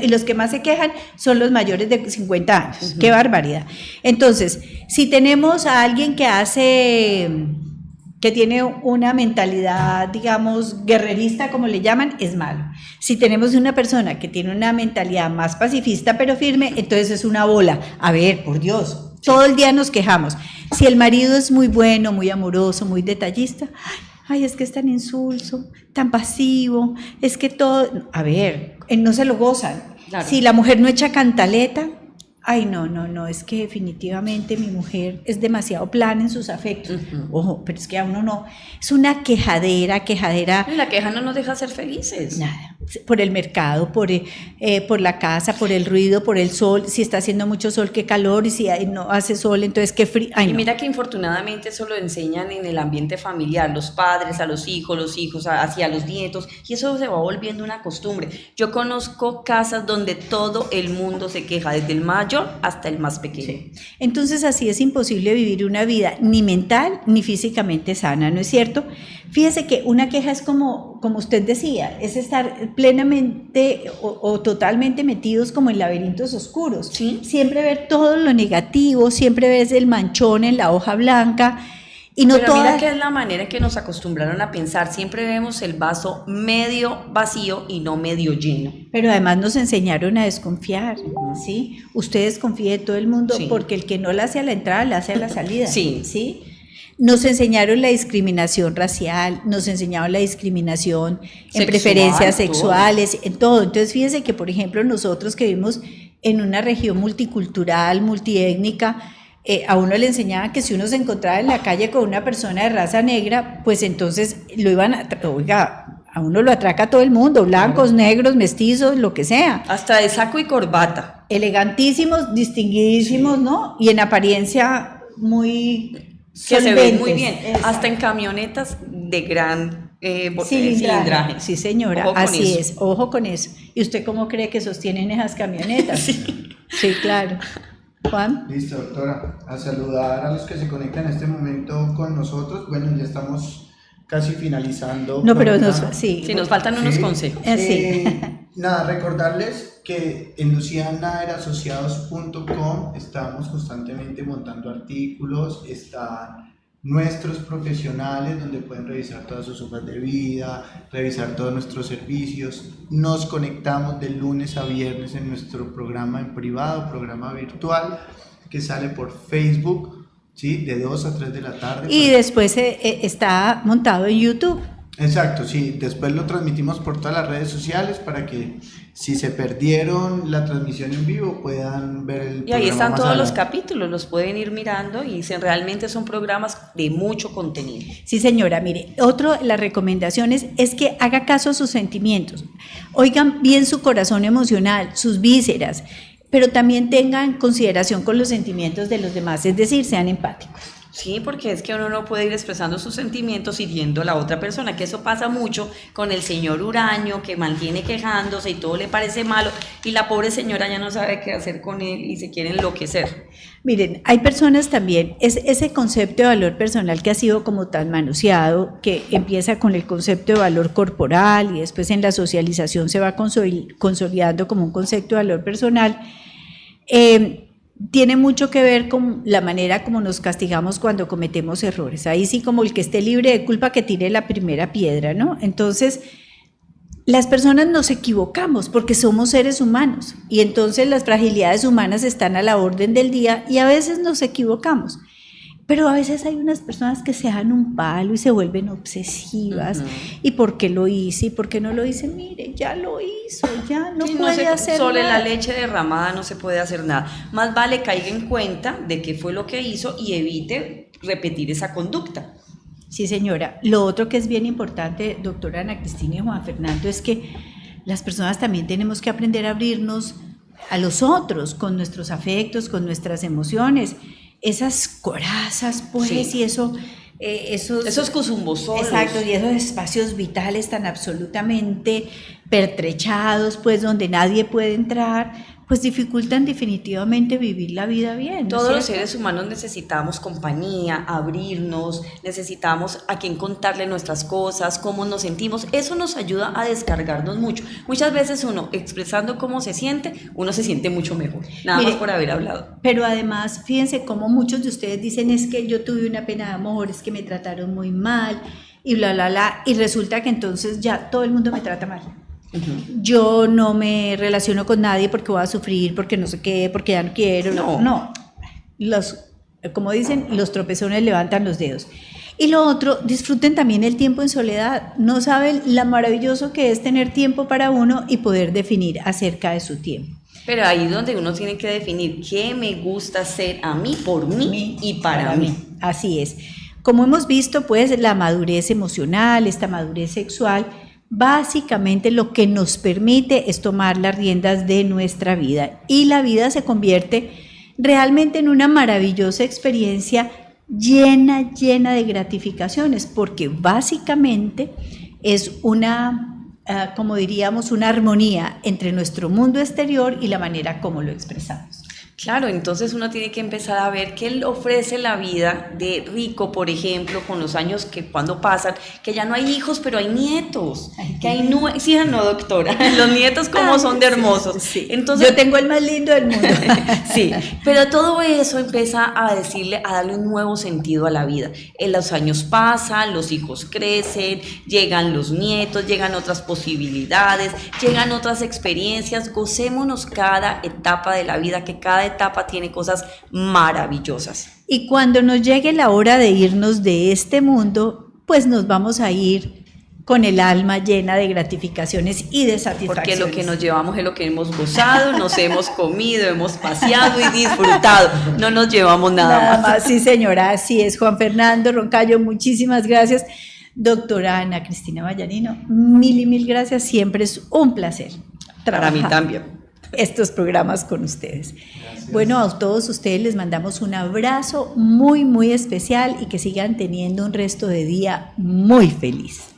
Y los que más se quejan son los mayores de 50 años. ¡Qué barbaridad! Entonces, si tenemos a alguien que tiene una mentalidad, digamos, guerrerista, como le llaman, es malo. Si tenemos una persona que tiene una mentalidad más pacifista, pero firme, entonces es una bola. A ver, por Dios, todo el día nos quejamos. Si el marido es muy bueno, muy amoroso, muy detallista, ay, es que es tan insulso, tan pasivo, es que todo, a ver, no se lo gozan. Claro. Si la mujer no echa cantaleta, ay, no, es que definitivamente mi mujer es demasiado plana en sus afectos. Ojo, pero es que a uno no, es una quejadera. La queja no nos deja ser felices. Nada, por el mercado, por la casa, por el ruido, por el sol, si está haciendo mucho sol, qué calor, y si no hace sol, entonces qué frío. Ay, y mira que infortunadamente eso lo enseñan en el ambiente familiar, los padres a los hijos hacia los nietos, y eso se va volviendo una costumbre. Yo conozco casas donde todo el mundo se queja, desde el mayor hasta el más pequeño. Sí. Entonces así es imposible vivir una vida ni mental ni físicamente sana, ¿no es cierto? Fíjese que una queja es como como usted decía, es estar plenamente o totalmente metidos como en laberintos oscuros. Sí. Siempre ver todo lo negativo, siempre ves el manchón en la hoja blanca. Y no Pero mira todas... que es la manera en que nos acostumbraron a pensar. Siempre vemos el vaso medio vacío y no medio lleno. Pero además nos enseñaron a desconfiar, ¿sí? Usted desconfía de todo el mundo Sí. porque el que no la hace a la entrada, la hace a la salida, Sí. ¿sí? Nos enseñaron la discriminación racial, nos enseñaron la discriminación en Sexual, preferencias todo. sexuales, en todo. Entonces, fíjense que, por ejemplo, nosotros que vivimos en una región multicultural, multiétnica, a uno le enseñaban que si uno se encontraba en la calle con una persona de raza negra, pues entonces lo iban a... Oiga, a uno lo atraca todo el mundo, blancos, negros, mestizos, lo que sea. Hasta de saco y corbata. Elegantísimos, distinguidísimos, ¿no? Y en apariencia muy Que se ven muy solventes. bien. Exacto. Hasta en camionetas de gran Cilindraje. cilindraje. Sí, señora, Ojo con así eso. es, ojo con eso. ¿Y usted cómo cree que sostienen esas camionetas? Sí, claro. Juan. Listo, doctora. A saludar a los que se conectan en este momento con nosotros. Bueno, ya estamos casi finalizando. No, pero programa. sí. Sí, nos faltan unos Sí. consejos. Sí. Nada, recordarles que en lucianaerasociados.com estamos constantemente montando artículos, están nuestros profesionales donde pueden revisar todas sus hojas de vida, revisar todos nuestros servicios. Nos conectamos de lunes a viernes en nuestro programa en privado, programa virtual que sale por Facebook, ¿sí? De 2 a 3 de la tarde. Y después está montado en YouTube. Exacto, sí, después lo transmitimos por todas las redes sociales para que si se perdieron la transmisión en vivo puedan ver el Y ahí programa están más todos los adelante. capítulos, los pueden ir mirando y realmente son programas de mucho contenido. Sí, señora, mire, otro de las recomendaciones es que haga caso a sus sentimientos. Oigan bien su corazón emocional, sus vísceras, pero también tengan consideración con los sentimientos de los demás, es decir, sean empáticos. Sí, porque es que uno no puede ir expresando sus sentimientos hiriendo a la otra persona, que eso pasa mucho con el señor huraño que mantiene quejándose y todo le parece malo y la pobre señora ya no sabe qué hacer con él y se quiere enloquecer. Miren, hay personas también, ese concepto de valor personal que ha sido como tan manoseado, que empieza con el concepto de valor corporal y después en la socialización se va consolidando como un concepto de valor personal, tiene mucho que ver con la manera como nos castigamos cuando cometemos errores. Ahí sí, como el que esté libre de culpa que tire la primera piedra, ¿no? Entonces, las personas nos equivocamos porque somos seres humanos y entonces las fragilidades humanas están a la orden del día y a veces nos equivocamos. Pero a veces hay unas personas que se dan un palo y se vuelven obsesivas. ¿Y por qué lo hice? ¿Y por qué no lo hice? Mire, ya lo hizo, ya no Sí, puede hacer sobre nada. la leche derramada no se puede hacer nada. Más vale caiga en cuenta de qué fue lo que hizo y evite repetir esa conducta. Sí, señora. Lo otro que es bien importante, doctora Ana Cristina y Juan Fernando, es que las personas también tenemos que aprender a abrirnos a los otros con nuestros afectos, con nuestras emociones. Esas corazas, pues, Sí. y esos cusumbosolos. Exacto, y esos espacios vitales tan absolutamente pertrechados, pues, donde nadie puede entrar, pues dificultan definitivamente vivir la vida bien, ¿no es Todos los cierto? seres humanos necesitamos compañía, abrirnos, necesitamos a quien contarle nuestras cosas, cómo nos sentimos. Eso nos ayuda a descargarnos mucho. Muchas veces uno expresando cómo se siente, uno se siente mucho mejor. Nada Mire, más por haber hablado. Pero además, fíjense cómo muchos de ustedes dicen es que yo tuve una pena de amor, es que me trataron muy mal y bla, bla, bla, y resulta que entonces ya todo el mundo me trata mal. Yo no me relaciono con nadie porque voy a sufrir, porque no sé qué, porque ya no quiero. No. Como dicen, los tropezones levantan los dedos. Y lo otro, disfruten también el tiempo en soledad. No saben lo maravilloso que es tener tiempo para uno y poder definir acerca de su tiempo. Pero ahí es donde uno tiene que definir qué me gusta hacer a mí, por mí y para mí. Así es. Como hemos visto, pues la madurez emocional, esta madurez sexual, básicamente lo que nos permite es tomar las riendas de nuestra vida y la vida se convierte realmente en una maravillosa experiencia llena de gratificaciones, porque básicamente es una, como diríamos, una armonía entre nuestro mundo exterior y la manera como lo expresamos. Claro, entonces uno tiene que empezar a ver qué le ofrece la vida de rico, por ejemplo, con los años que cuando pasan, que ya no hay hijos, pero hay nietos, que hay sí, no, doctora, los nietos como son de hermosos. Sí. Entonces, yo tengo el más lindo del mundo. sí, pero todo eso empieza a decirle, a darle un nuevo sentido a la vida. Los años pasan, los hijos crecen, llegan los nietos, llegan otras posibilidades, llegan otras experiencias, gocémonos cada etapa de la vida, que cada etapa tiene cosas maravillosas. Y cuando nos llegue la hora de irnos de este mundo, pues nos vamos a ir con el alma llena de gratificaciones y de satisfacciones. Porque lo que nos llevamos es lo que hemos gozado, nos hemos comido, hemos paseado y disfrutado. No nos llevamos nada más. Sí, señora, así es. Juan Fernando Roncayo, muchísimas gracias. Doctora Ana Cristina Vallarino, mil y mil gracias. Siempre es un placer trabajar para mí también estos programas con ustedes. Gracias. Bueno, a todos ustedes les mandamos un abrazo muy, muy especial y que sigan teniendo un resto de día muy feliz.